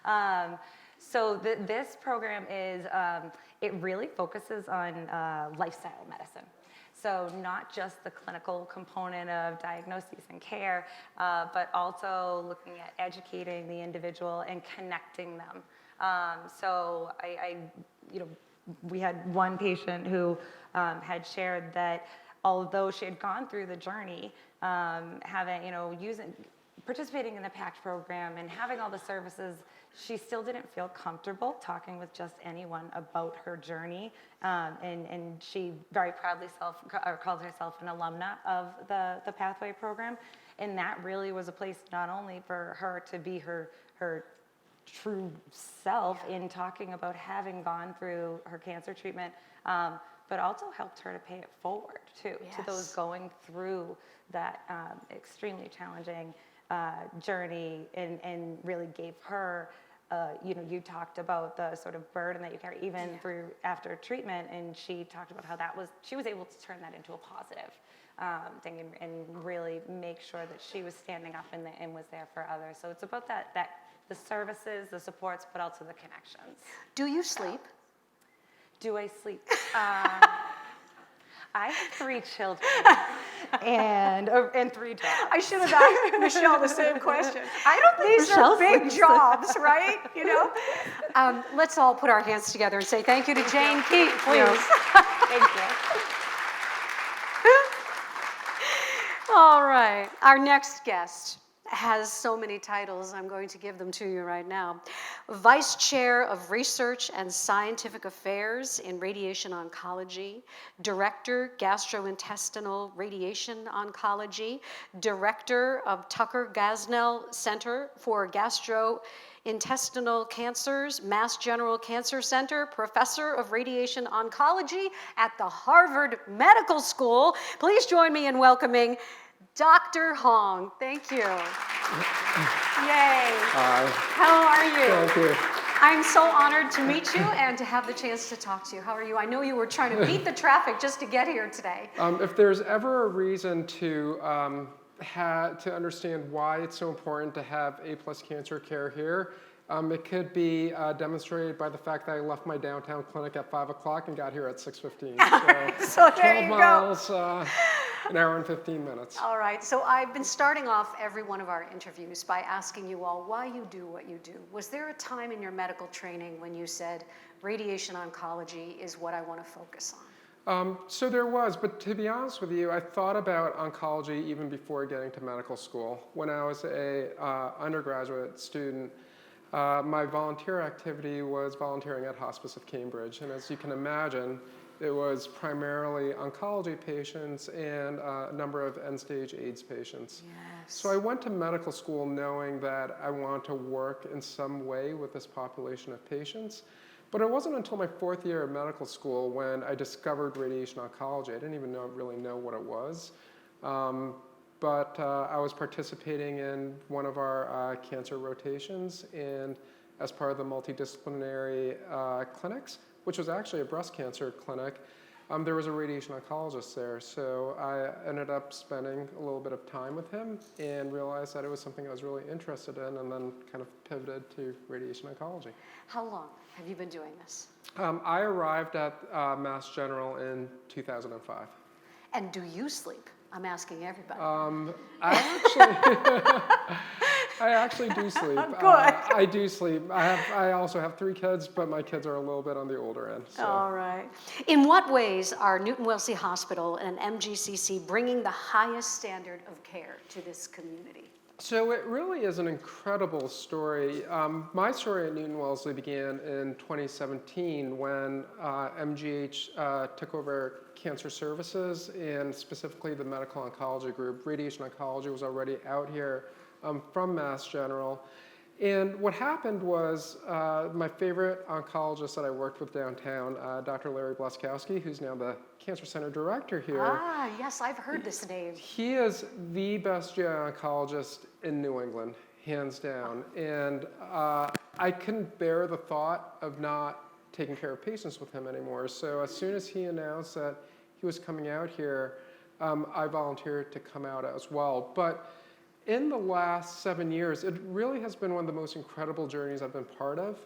S5: that's so this program is, it really focuses on lifestyle medicine. So not just the clinical component of diagnoses and care, but also looking at educating the individual and connecting them. So we had one patient who had shared that although she had gone through the journey, participating in the PACT program and having all the services, she still didn't feel comfortable talking with just anyone about her journey. And she very proudly calls herself an alumna of the Pathway program. And that really was a place not only for her to be her true self in talking about having gone through her cancer treatment, but also helped her to pay it forward too, to those going through that extremely challenging journey, and really gave her, you talked about the sort of burden that you carry even through after treatment, and she talked about how she was able to turn that into a positive thing, and really make sure that she was standing up and was there for others. So it's about that the services, the supports, but also the connections.
S2: Do you sleep?
S5: Do I sleep? I have 3 children and 3 dogs.
S2: I should have asked Michelle the same question.
S5: I don't think
S2: These
S5: Michelle
S2: are big
S5: sleeps.
S2: jobs, right? Let's all put our hands together and say thank you to Jane Keat, please.
S5: Thank you.
S2: All right, our next guest has so many titles, I'm going to give them to you right now. Vice Chair of Research and Scientific Affairs in Radiation Oncology, Director, Gastrointestinal Radiation Oncology, Director of Tucker Gasnell Center for Gastrointestinal Cancers, Mass General Cancer Center, Professor of Radiation Oncology at the Harvard Medical School. Please join me in welcoming Dr. Hong. Thank you. Yay.
S6: Hi.
S2: How are you?
S6: Thank you.
S2: I'm so honored to meet you and to have the chance to talk to you. How are you? I know you were trying to beat the traffic just to get here today.
S6: If there's ever a reason to understand why it's so important to have A+ cancer care here, it could be demonstrated by the fact that I left my downtown clinic at 5 o'clock and got here at 6:15.
S2: So there
S6: 12
S2: you
S6: miles.
S2: go.
S6: an hour and 15 minutes.
S2: All right, so I've been starting off every one of our interviews by asking you all why you do what you do. Was there a time in your medical training when you said, radiation oncology is what I want to focus on?
S6: So there was, but to be honest with you, I thought about oncology even before getting to medical school. When I was a undergraduate student, my volunteer activity was volunteering at Hospice of Cambridge, and as you can imagine, it was primarily oncology patients and a number of end-stage AIDS patients.
S2: Yes.
S6: So I went to medical school knowing that I wanted to work in some way with this population of patients. But it wasn't until my 4th year of medical school when I discovered radiation oncology. I didn't even really know what it was. But I was participating in one of our cancer rotations, and as part of the multidisciplinary clinics, which was actually a breast cancer clinic, there was a radiation oncologist there. So I ended up spending a little bit of time with him and realized that it was something I was really interested in, and then kind of pivoted to radiation oncology.
S2: How long have you been doing this?
S6: I arrived at Mass General in 2005.
S2: And do you sleep? I'm asking everybody.
S6: I actually do sleep.
S2: Good.
S6: I do sleep. I also have 3 kids, but my kids are a little bit on the older end. So.
S2: All right. In what ways are Newton-Wellesley Hospital and MGCC bringing the highest standard of care to this community?
S6: So it really is an incredible story. My story at Newton-Wellesley began in 2017 when MGH took over cancer services, and specifically the medical oncology group. Radiation oncology was already out here from Mass General. And what happened was my favorite oncologist that I worked with downtown, Dr. Larry Blaskowski, who's now the Cancer Center Director here.
S2: Ah, yes, I've heard this name.
S6: He is the best GI oncologist in New England, hands down. And I couldn't bear the thought of not taking care of patients with him anymore. So as soon as he announced that he was coming out here, I volunteered to come out as well. But in the last 7 years, it really has been one of the most incredible journeys I've been part of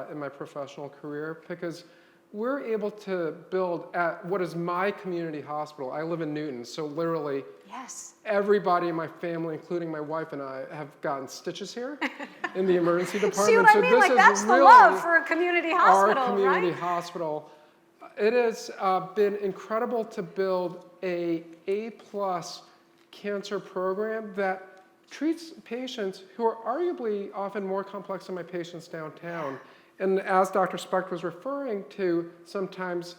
S6: in my professional career, because we're able to build at what is my community hospital. I live in Newton, so literally
S2: Yes.
S6: everybody in my family, including my wife and I, have gotten stitches here in the emergency department.
S2: See what I mean? Like, that's the love for a community hospital,
S6: our community
S2: right?
S6: hospital. It has been incredible to build a A-plus cancer program that treats patients who are arguably often more complex than my patients downtown. And as Dr. Specht was referring to, sometimes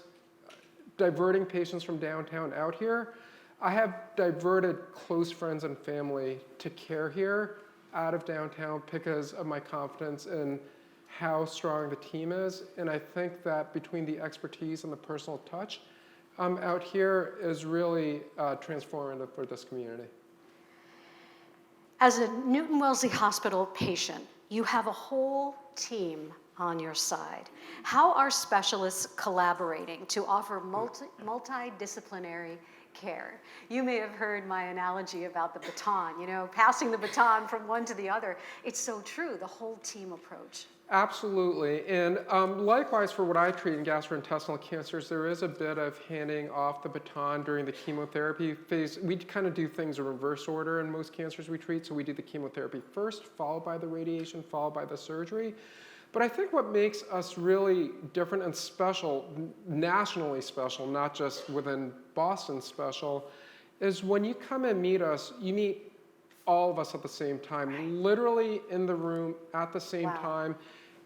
S6: diverting patients from downtown out here, I have diverted close friends and family to care here out of downtown because of my confidence in how strong the team is. And I think that between the expertise and the personal touch out here is really transformative for this community.
S2: As a Newton-Wellesley Hospital patient, you have a whole team on your side. How are specialists collaborating to offer multidisciplinary care? You may have heard my analogy about the baton, passing the baton from one to the other. It's so true, the whole team approach.
S6: Absolutely, and likewise for what I treat in gastrointestinal cancers, there is a bit of handing off the baton during the chemotherapy phase. We kind of do things in reverse order in most cancers we treat, so we do the chemotherapy first, followed by the radiation, followed by the surgery. But I think what makes us really different and special, nationally special, not just within Boston special, is when you come and meet us, you meet all of us at the same time, literally in the room at the same time.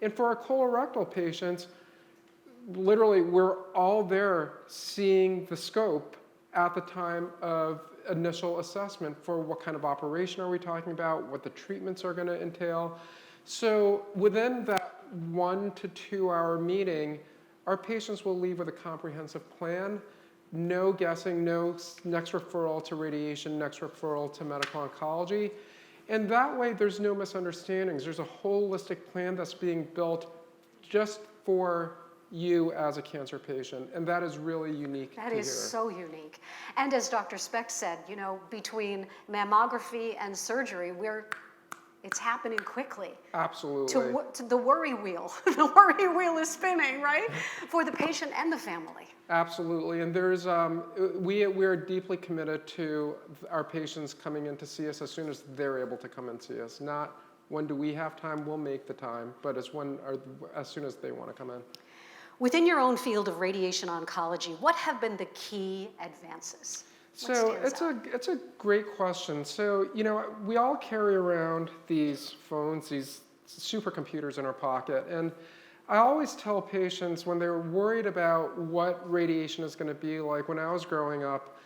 S6: And for our colorectal patients, literally we're all there seeing the scope at the time of initial assessment for what kind of operation are we talking about, what the treatments are going to entail. So within that 1 to 2 hour meeting, our patients will leave with a comprehensive plan. No guessing, no next referral to radiation, next referral to medical oncology. And that way there's no misunderstandings. There's a holistic plan that's being built just for you as a cancer patient. And that is really unique to hear.
S2: That is so unique. And as Dr. Specht said, between mammography and surgery, we're It's happening quickly.
S6: Absolutely.
S2: To the worry wheel. The worry wheel is spinning, right? For the patient and the family.
S6: Absolutely, and there's we are deeply committed to our patients coming in to see us as soon as they're able to come and see us. Not when do we have time, we'll make the time, but as soon as they want to come in.
S2: Within your own field of radiation oncology, what have been the key advances?
S6: So it's a great question. So, you know, we all carry around these phones, these supercomputers in our pocket, and I always tell patients when they're worried about what radiation is going to be like. When I was growing up,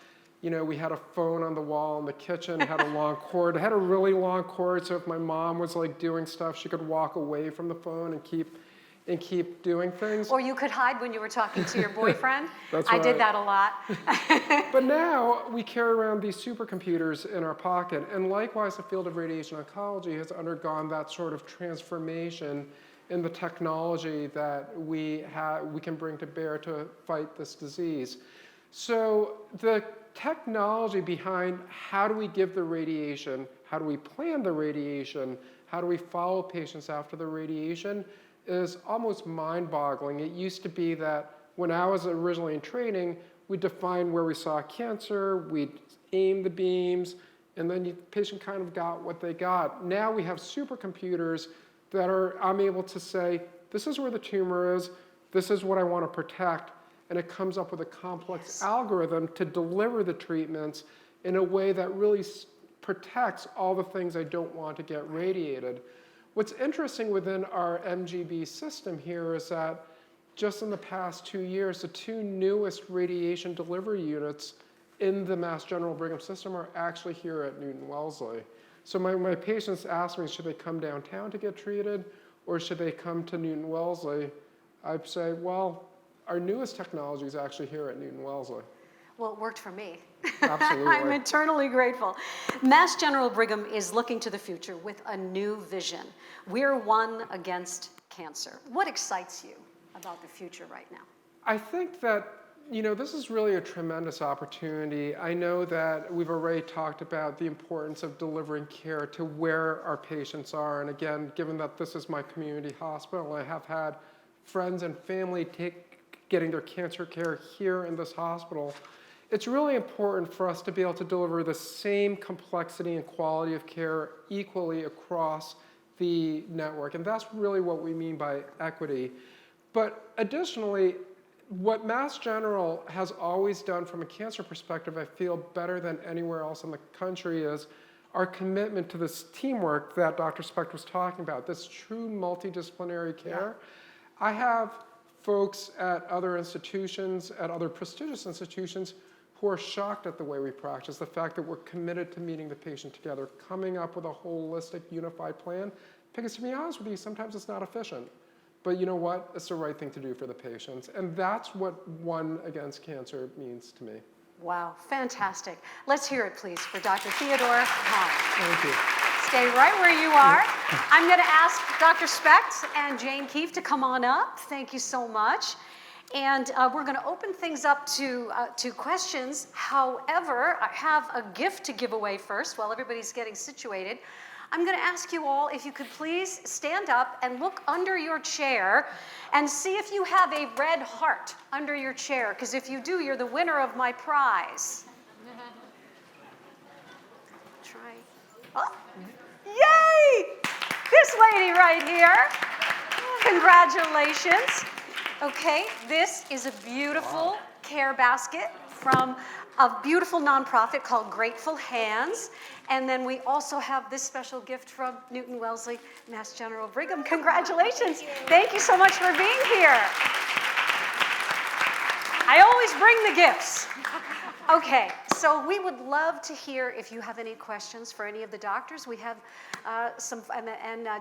S6: you know, we had a phone on the wall in the kitchen, had a long cord. It had a really long cord, so if my mom was like doing stuff, she could walk away from the phone and keep doing things.
S2: Or you could hide when you were talking to your boyfriend.
S6: That's
S2: I did
S6: right.
S2: that a lot.
S6: But now we carry around these supercomputers in our pocket, and likewise the field of radiation oncology has undergone that sort of transformation in the technology that we can bring to bear to fight this disease. So the technology behind how do we give the radiation, how do we plan the radiation, how do we follow patients after the radiation is almost mind-boggling. It used to be that when I was originally in training, we'd define where we saw cancer, we'd aim the beams, and then the patient kind of got what they got. Now we have supercomputers that I'm able to say, this is where the tumor is, this is what I want to protect, and it comes up with a complex algorithm to deliver the treatments in a way that really protects all the things I don't want to get radiated. What's interesting within our MGB system here is that just in the past 2 years, the two newest radiation delivery units in the Mass General Brigham system are actually here at Newton-Wellesley. So my patients ask me, should they come downtown to get treated or should they come to Newton-Wellesley? I'd say, well, our newest technology is actually here at Newton-Wellesley.
S2: Well, it worked for me.
S6: Absolutely.
S2: I'm eternally grateful. Mass General Brigham is looking to the future with a new vision. We're one against cancer. What excites you about the future right now?
S6: I think that, you know, this is really a tremendous opportunity. I know that we've already talked about the importance of delivering care to where our patients are. And again, given that this is my community hospital, I have had friends and family getting their cancer care here in this hospital. It's really important for us to be able to deliver the same complexity and quality of care equally across the network. And that's really what we mean by equity. But additionally, what Mass General has always done from a cancer perspective, I feel better than anywhere else in the country, is our commitment to this teamwork that Dr. Specht was talking about, this true multidisciplinary care. Yeah. I have folks at other institutions, at other prestigious institutions, who are shocked at the way we practice, the fact that we're committed to meeting the patient together, coming up with a holistic, unified plan, because to be honest with you, sometimes it's not efficient. But you know what? It's the right thing to do for the patients. And that's what One Against Cancer means to me.
S2: Wow, fantastic. Let's hear it, please, for Dr. Theodore Hahn.
S6: Thank you.
S2: Stay right where you are. I'm going to ask Dr. Specht and Jane Keefe to come on up. Thank you so much. And we're going to open things up to questions. However, I have a gift to give away first while everybody's getting situated. I'm going to ask you all if you could please stand up and look under your chair and see if you have a red heart under your chair, because if you do, you're the winner of my prize. Try. Oh, yay! This lady right here. Congratulations. Okay, this is a beautiful care basket from a beautiful nonprofit called Grateful Hands. And then we also have this special gift from Newton-Wellesley, Mass General Brigham. Congratulations. Thank you so much for being here. I always bring the gifts. Okay, so we would love to hear if you have any questions for any of the doctors. We have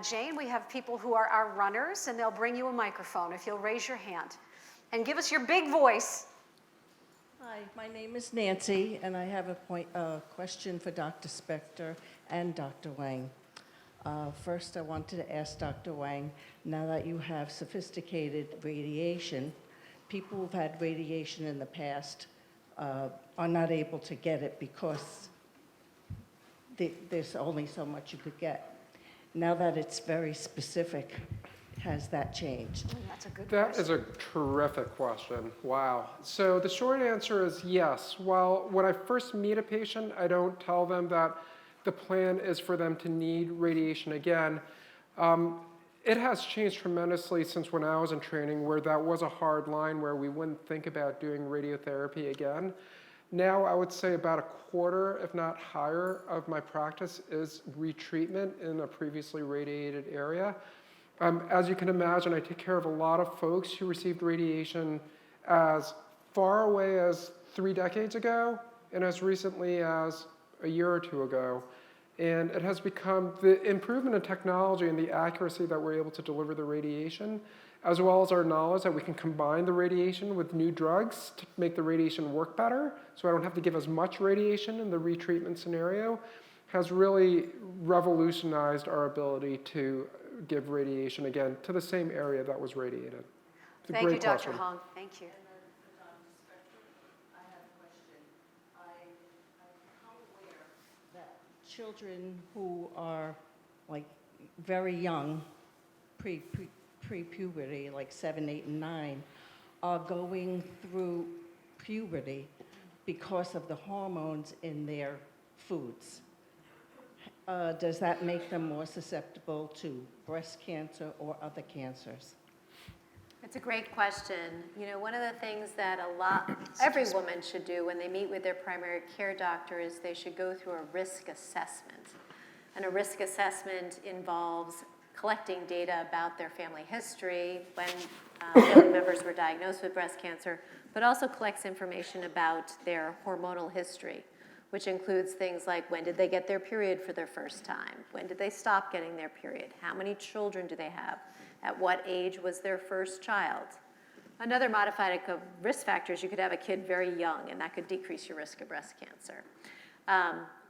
S2: Jane, we have people who are our runners, and they'll bring you a microphone if you'll raise your hand. And give us your big voice.
S7: Hi, my name is Nancy, and I have a question for Dr. Spector and Dr. Wang. First, I wanted to ask Dr. Wang, now that you have sophisticated radiation, people who've had radiation in the past are not able to get it because there's only so much you could get. Now that it's very specific, has that changed?
S2: That's a good
S6: That is a terrific question. Wow. So the short answer is yes. While when I first meet a patient, I don't tell them that the plan is for them to need radiation again. It has changed tremendously since when I was in training, where that was a hard line where we wouldn't think about doing radiotherapy again. Now I would say about a quarter, if not higher, of my practice is retreatment in a previously radiated area. As you can imagine, I take care of a lot of folks who received radiation as far away as 3 decades ago and as recently as a year or two ago. And it has become the improvement in technology and the accuracy that we're able to deliver the radiation, as well as our knowledge that we can combine the radiation with new drugs to make the radiation work better, so I don't have to give as much radiation in the retreatment scenario, has really revolutionized our ability to give radiation again to the same area that was radiated. It's a
S2: Thank you,
S6: great
S2: Dr.
S6: question.
S2: Hong. Thank you.
S7: I have a question. I'm aware that children who are like very young, pre-puberty, like 7, 8, and 9, are going through puberty because of the hormones in their foods. Does that make them more susceptible to breast cancer or other cancers?
S4: It's a great question. You know, one of the things that every woman should do when they meet with their primary care doctor is they should go through a risk assessment. And a risk assessment involves collecting data about their family history, when family members were diagnosed with breast cancer, but also collects information about their hormonal history, which includes things like when did they get their period for their first time? When did they stop getting their period? How many children do they have? At what age was their first child? Another modified risk factor is you could have a kid very young, and that could decrease your risk of breast cancer.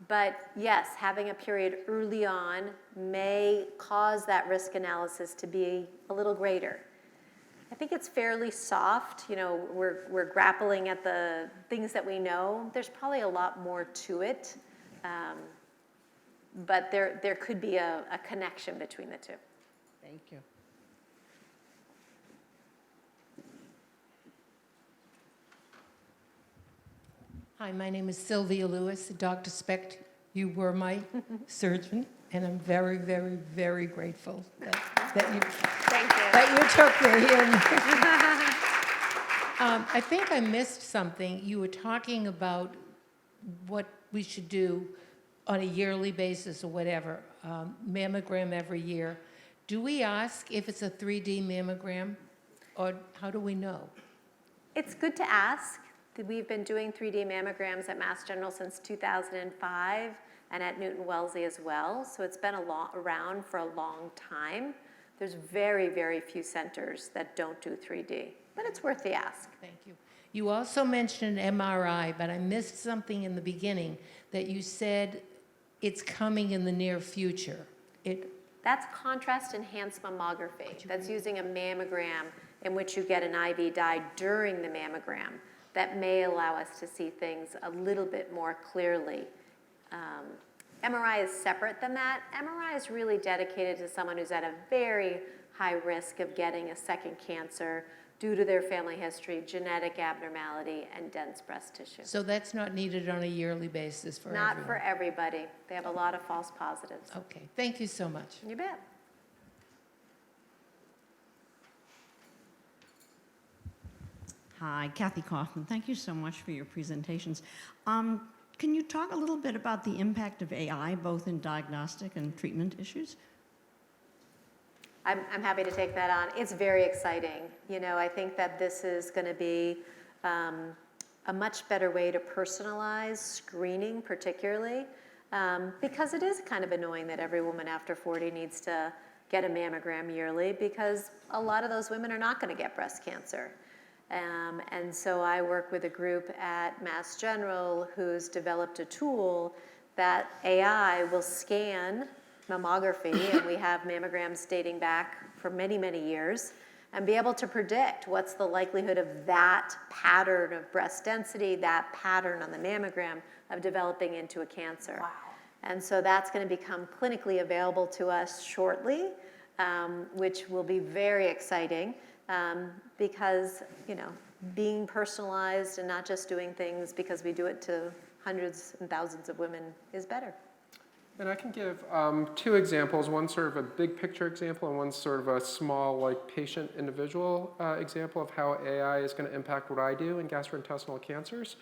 S4: But yes, having a period early on may cause that risk analysis to be a little greater. I think it's fairly soft. You know, we're grappling at the things that we know. There's probably a lot more to it, but there could be a connection between the two.
S7: Thank you.
S8: Hi, my name is Sylvia Lewis. Dr. Specht, you were my surgeon, and I'm very, very, very grateful that you
S2: Thank you.
S8: that you took me in. I think I missed something. You were talking about what we should do on a yearly basis or whatever, mammogram every year. Do we ask if it's a 3D mammogram, or how do we know?
S4: It's good to ask. We've been doing 3D mammograms at Mass General since 2005 and at Newton-Wellesley as well, so it's been around for a long time. There's very, very few centers that don't do 3D, but it's worth the ask.
S8: Thank you. You also mentioned MRI, but I missed something in the beginning that you said it's coming in the near future.
S4: That's contrast-enhanced mammography. That's using a mammogram in which you get an IV dye during the mammogram. That may allow us to see things a little bit more clearly. MRI is separate than that. MRI is really dedicated to someone who's at a very high risk of getting a second cancer due to their family history, genetic abnormality, and dense breast tissue.
S8: So that's not needed on a yearly basis for
S4: Not
S8: everyone?
S4: for everybody. They have a lot of false positives.
S8: Okay, thank you so much.
S4: You bet.
S9: Hi, Kathy Kaufman. Thank you so much for your presentations. Can you talk a little bit about the impact of AI, both in diagnostic and treatment issues?
S4: I'm happy to take that on. It's very exciting. You know, I think that this is going to be a much better way to personalize screening, particularly, because it is kind of annoying that every woman after 40 needs to get a mammogram yearly, because a lot of those women are not going to get breast cancer. And so I work with a group at Mass General who's developed a tool that AI will scan mammography, and we have mammograms dating back for many, many years, and be able to predict what's the likelihood of that pattern of breast density, that pattern on the mammogram of developing into a cancer.
S2: Wow.
S4: And so that's going to become clinically available to us shortly, which will be very exciting because, being personalized and not just doing things because we do it to hundreds and thousands of women is better.
S6: And I can give 2 examples, one sort of a big picture example and one sort of a small, like, patient individual example of how AI is going to impact what I do in gastrointestinal cancers.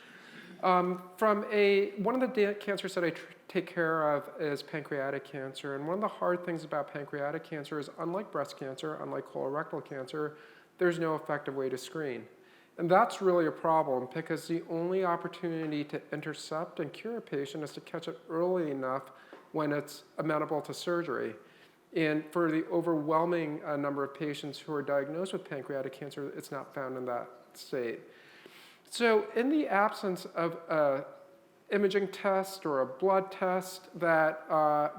S6: One of the cancers that I take care of is pancreatic cancer. And one of the hard things about pancreatic cancer is, unlike breast cancer, unlike colorectal cancer, there's no effective way to screen. And that's really a problem because the only opportunity to intercept and cure a patient is to catch it early enough when it's amenable to surgery. And for the overwhelming number of patients who are diagnosed with pancreatic cancer, it's not found in that state. So in the absence of an imaging test or a blood test that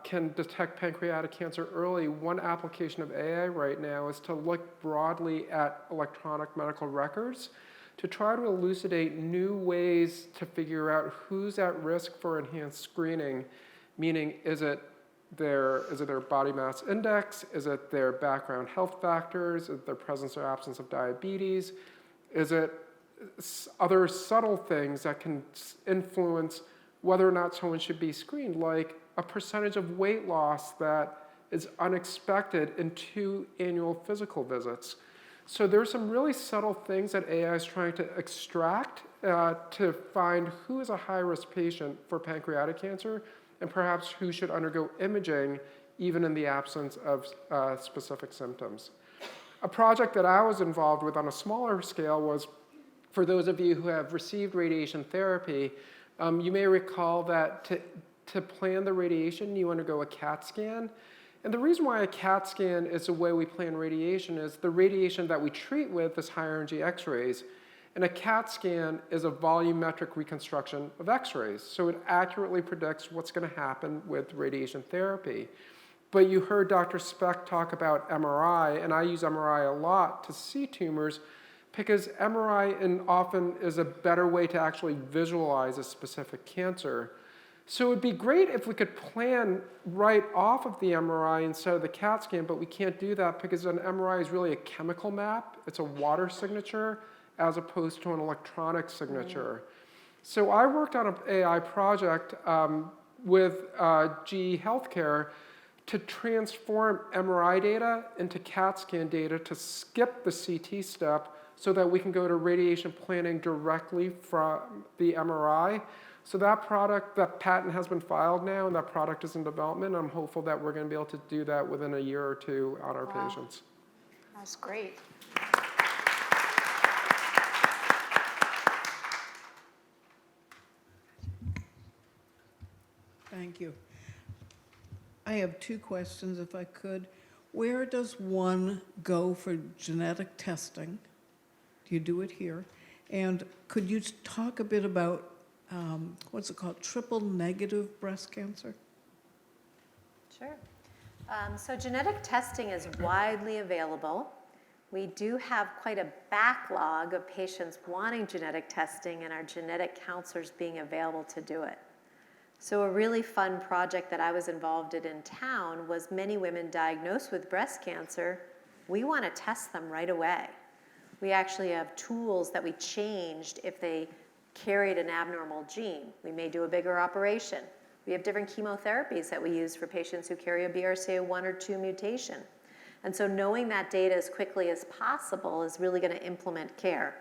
S6: can detect pancreatic cancer early, one application of AI right now is to look broadly at electronic medical records to try to elucidate new ways to figure out who's at risk for enhanced screening, meaning is it their body mass index, is it their background health factors, is it their presence or absence of diabetes, is it other subtle things that can influence whether or not someone should be screened, like a percentage of weight loss that is unexpected in 2 annual physical visits. So there's some really subtle things that AI is trying to extract to find who is a high-risk patient for pancreatic cancer and perhaps who should undergo imaging even in the absence of specific symptoms. A project that I was involved with on a smaller scale was, for those of you who have received radiation therapy, you may recall that to plan the radiation, you undergo a CAT scan. And the reason why a CAT scan is the way we plan radiation is the radiation that we treat with is high-energy X-rays. And a CAT scan is a volumetric reconstruction of X-rays. So it accurately predicts what's going to happen with radiation therapy. But you heard Dr. Speck talk about MRI, and I use MRI a lot to see tumors because MRI often is a better way to actually visualize a specific cancer. So it would be great if we could plan right off of the MRI instead of the CAT scan, but we can't do that because an MRI is really a chemical map. It's a water signature as opposed to an electronic signature. So I worked on an AI project with GE Healthcare to transform MRI data into CAT scan data to skip the CT step so that we can go to radiation planning directly from the MRI. So that patent has been filed now, and that product is in development. I'm hopeful that we're going to be able to do that within a year or 2 on our patients.
S2: That's great.
S10: Thank you. I have 2 questions, if I could. Where does one go for genetic testing? Do you do it here? And could you talk a bit about what's it called, triple negative breast cancer?
S4: Sure. So genetic testing is widely available. We do have quite a backlog of patients wanting genetic testing and our genetic counselors being available to do it. So a really fun project that I was involved in town was many women diagnosed with breast cancer. We want to test them right away. We actually have tools that we changed if they carried an abnormal gene. We may do a bigger operation. We have different chemotherapies that we use for patients who carry a BRCA1 or 2 mutation. And so knowing that data as quickly as possible is really going to implement care.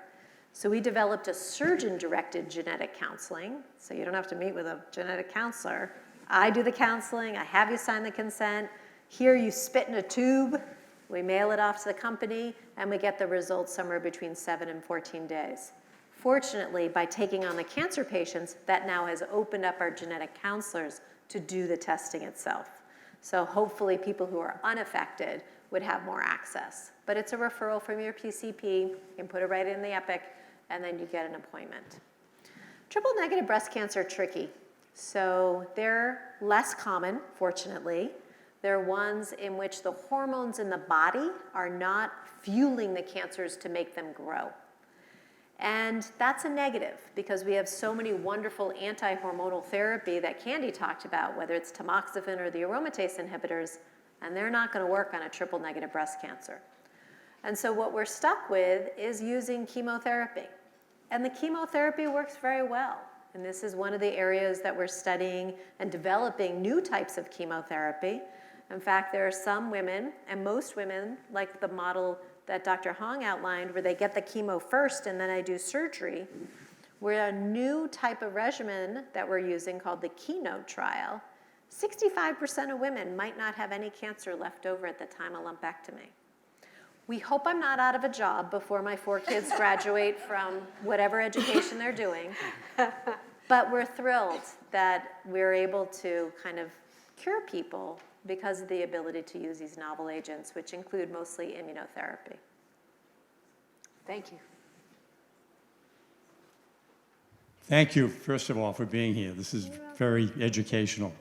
S4: So we developed a surgeon-directed genetic counseling, so you don't have to meet with a genetic counselor. I do the counseling, I have you sign the consent. Here you spit in a tube, we mail it off to the company, and we get the results somewhere between 7 and 14 days. Fortunately, by taking on the cancer patients, that now has opened up our genetic counselors to do the testing itself. So hopefully people who are unaffected would have more access. But it's a referral from your PCP, you can put it right in the Epic, and then you get an appointment. Triple negative breast cancer are tricky. So they're less common, fortunately. They're ones in which the hormones in the body are not fueling the cancers to make them grow. And that's a negative because we have so many wonderful anti-hormonal therapy that Candy talked about, whether it's tamoxifen or the aromatase inhibitors, and they're not going to work on a triple negative breast cancer. And so what we're stuck with is using chemotherapy. And the chemotherapy works very well. And this is one of the areas that we're studying and developing new types of chemotherapy. In fact, there are some women, and most women, like the model that Dr. Hong outlined, where they get the chemo first and then I do surgery. We're a new type of regimen that we're using called the Keynote trial. 65% of women might not have any cancer left over at the time of lumpectomy. We hope I'm not out of a job before my 4 kids graduate from whatever education they're doing. But we're thrilled that we're able to kind of cure people because of the ability to use these novel agents, which include mostly immunotherapy.
S2: Thank you.
S11: Thank you, first of all, for being here. This is very educational.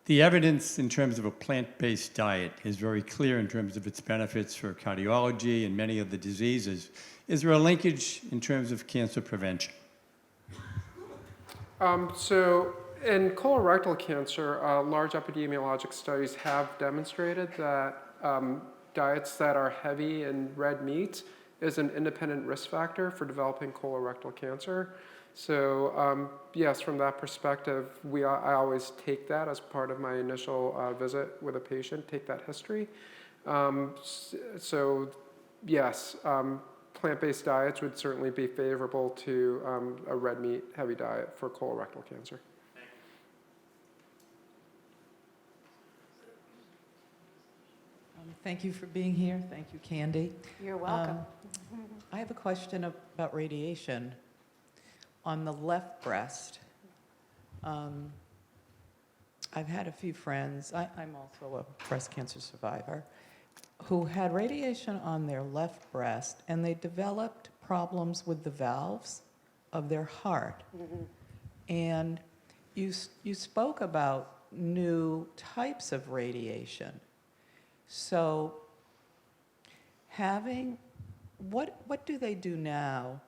S11: The evidence in terms of a plant-based diet is very clear in terms of its benefits for cardiology and many of the diseases. Is there a linkage in terms of cancer prevention?
S6: So in colorectal cancer, large epidemiologic studies have demonstrated that diets that are heavy in red meat is an independent risk factor for developing colorectal cancer. So yes, from that perspective, I always take that as part of my initial visit with a patient, take that history. So yes, plant-based diets would certainly be favorable to a red meat heavy diet for colorectal cancer.
S12: Thank you for being here. Thank you, Candy.
S2: You're welcome.
S12: I have a question about radiation. On the left breast, I've had a few friends, I'm also a breast cancer survivor, who had radiation on their left breast, and they developed problems with the valves of their heart. And you spoke about new types of radiation. So what do they do now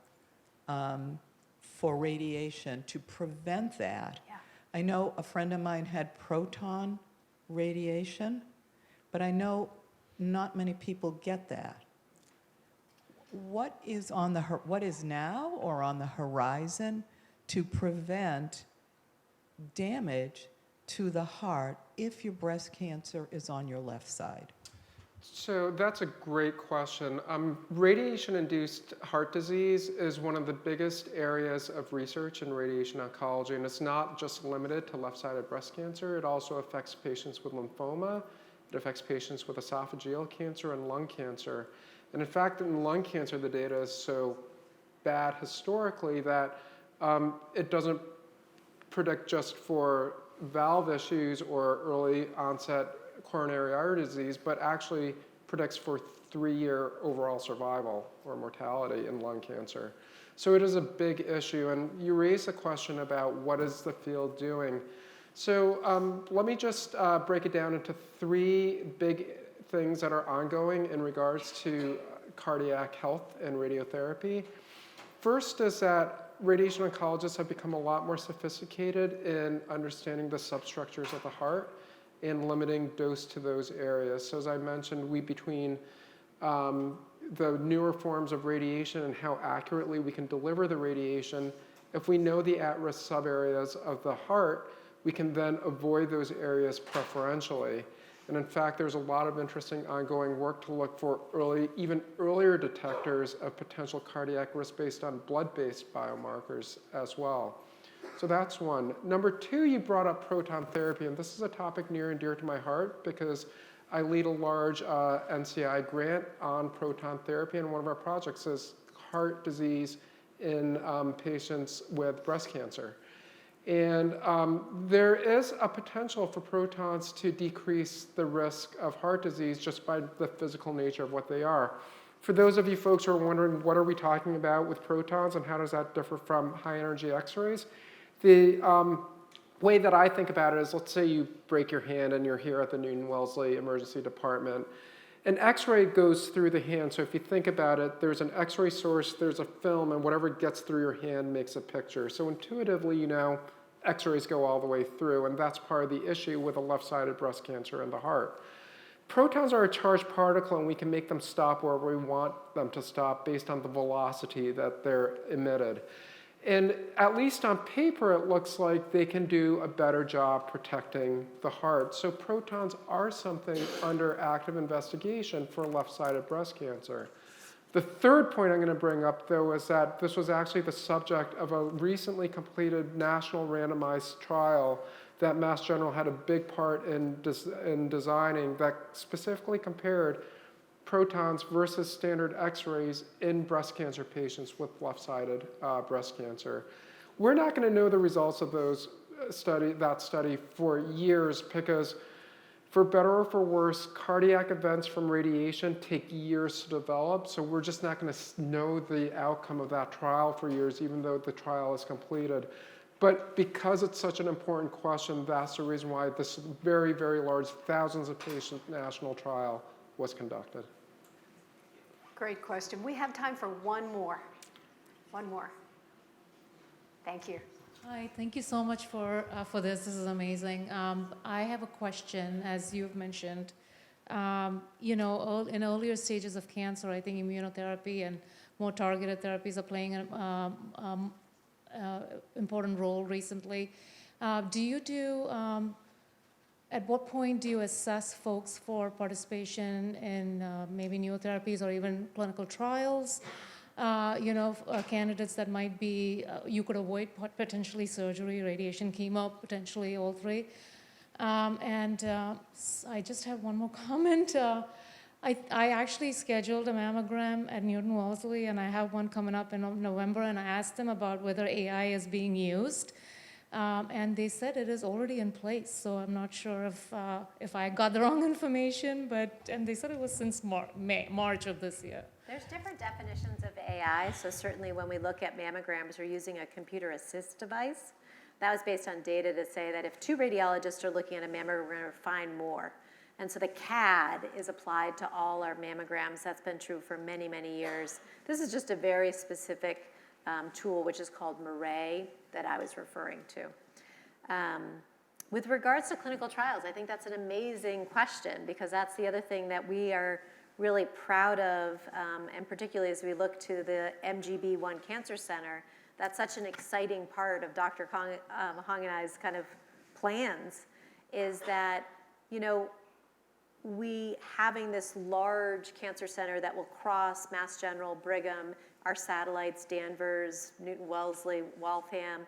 S12: for radiation to prevent that?
S2: Yeah.
S12: I know a friend of mine had proton radiation, but I know not many people get that. What is now or on the horizon to prevent damage to the heart if your breast cancer is on your left side?
S6: So that's a great question. Radiation-induced heart disease is one of the biggest areas of research in radiation oncology, and it's not just limited to left-sided breast cancer. It also affects patients with lymphoma. It affects patients with esophageal cancer and lung cancer. And in fact, in lung cancer, the data is so bad historically that it doesn't predict just for valve issues or early onset coronary artery disease, but actually predicts for 3-year overall survival or mortality in lung cancer. So it is a big issue, and you raised a question about what is the field doing. So let me just break it down into 3 big things that are ongoing in regards to cardiac health and radiotherapy. First is that radiation oncologists have become a lot more sophisticated in understanding the substructures of the heart and limiting dose to those areas. So as I mentioned, between the newer forms of radiation and how accurately we can deliver the radiation, if we know the at-risk subareas of the heart, we can then avoid those areas preferentially. And in fact, there's a lot of interesting ongoing work to look for even earlier detectors of potential cardiac risk based on blood-based biomarkers as well. So that's one. Number 2, you brought up proton therapy, and this is a topic near and dear to my heart because I lead a large NCI grant on proton therapy, and one of our projects is heart disease in patients with breast cancer. And there is a potential for protons to decrease the risk of heart disease just by the physical nature of what they are. For those of you folks who are wondering what are we talking about with protons and how does that differ from high energy X-rays, the way that I think about it is, let's say you break your hand and you're here at the Newton-Wellesley emergency department. An X-ray goes through the hand, so if you think about it, there's an X-ray source, there's a film, and whatever gets through your hand makes a picture. So intuitively, you know, X-rays go all the way through, and that's part of the issue with a left-sided breast cancer in the heart. Protons are a charged particle, and we can make them stop wherever we want them to stop based on the velocity that they're emitted. And at least on paper, it looks like they can do a better job protecting the heart. So protons are something under active investigation for left-sided breast cancer. The third point I'm going to bring up, though, is that this was actually the subject of a recently completed national randomized trial that Mass General had a big part in designing that specifically compared protons versus standard X-rays in breast cancer patients with left-sided breast cancer. We're not going to know the results of that study for years because, for better or for worse, cardiac events from radiation take years to develop. So we're just not going to know the outcome of that trial for years, even though the trial is completed. But because it's such an important question, that's the reason why this very, very large, thousands of patient national trial was conducted.
S2: Great question. We have time for one more. One more. Thank you.
S13: Hi, thank you so much for this. This is amazing. I have a question, as you've mentioned. You know, in earlier stages of cancer, I think immunotherapy and more targeted therapies are playing an important role recently. At what point do you assess folks for participation in maybe new therapies or even clinical trials? You know, candidates that might be, you could avoid potentially surgery, radiation, chemo, potentially all three. I just have one more comment. I actually scheduled a mammogram at Newton-Wellesley, and I have one coming up in November, and I asked them about whether AI is being used. And they said it is already in place, so I'm not sure if I got the wrong information, and they said it was since March of this year.
S4: There's different definitions of AI, so certainly when we look at mammograms, we're using a computer assist device. That was based on data to say that if two radiologists are looking at a mammogram, we're going to find more. And so the CAD is applied to all our mammograms. That's been true for many, many years. This is just a very specific tool, which is called Murray, that I was referring to. With regards to clinical trials, I think that's an amazing question because that's the other thing that we are really proud of, and particularly as we look to the MGB1 Cancer Center, that's such an exciting part of Dr. Hong and I's kind of plans, is that, you know, we having this large cancer center that will cross Mass General, Brigham, our satellites, Danvers, Newton-Wellesley, Waltham,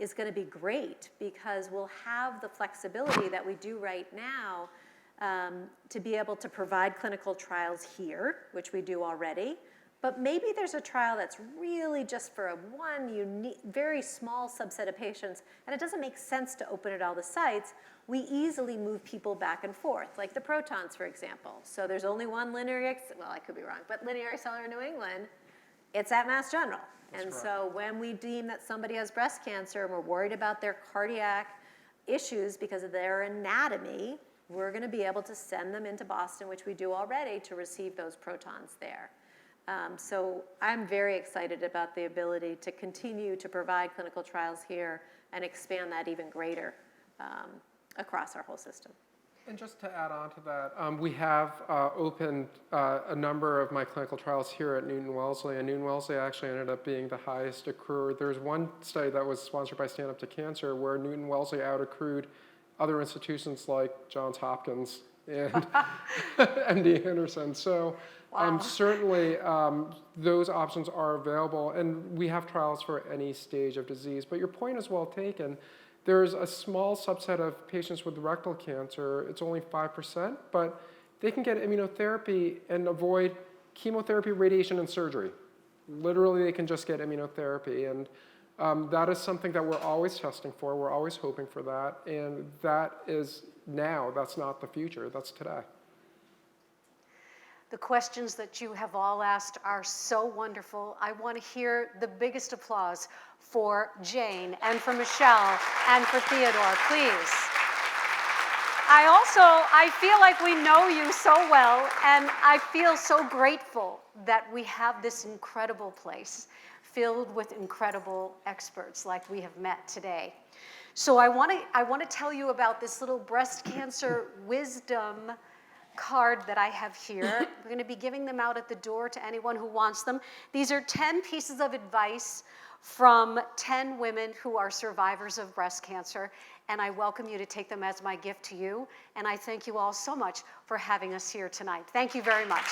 S4: is going to be great because we'll have the flexibility that we do right now to be able to provide clinical trials here, which we do already. But maybe there's a trial that's really just for one unique, very small subset of patients, and it doesn't make sense to open at all the sites. We easily move people back and forth, like the protons, for example. So there's only one linear, well, I could be wrong, but linear accelerator in New England, it's at Mass General. And so when we deem that somebody has breast cancer and we're worried about their cardiac issues because of their anatomy, we're going to be able to send them into Boston, which we do already, to receive those protons there. So I'm very excited about the ability to continue to provide clinical trials here and expand that even greater across our whole system.
S6: And just to add on to that, we have opened a number of my clinical trials here at Newton-Wellesley, and Newton-Wellesley actually ended up being the highest accruer. There's one study that was sponsored by Stand Up to Cancer where Newton-Wellesley out-accrued other institutions like Johns Hopkins and MD Anderson. So certainly those options are available, and we have trials for any stage of disease. But your point is well taken. There's a small subset of patients with rectal cancer, it's only 5%, but they can get immunotherapy and avoid chemotherapy, radiation, and surgery. Literally, they can just get immunotherapy. And that is something that we're always testing for. We're always hoping for that. And that is now. That's not the future. That's today.
S2: The questions that you have all asked are so wonderful. I want to hear the biggest applause for Jane and for Michelle and for Theodore, please. I feel like we know you so well, and I feel so grateful that we have this incredible place filled with incredible experts like we have met today. So I want to tell you about this little breast cancer wisdom card that I have here. We're going to be giving them out at the door to anyone who wants them. These are 10 pieces of advice from 10 women who are survivors of breast cancer, and I welcome you to take them as my gift to you, and I thank you all so much for having us here tonight. Thank you very much.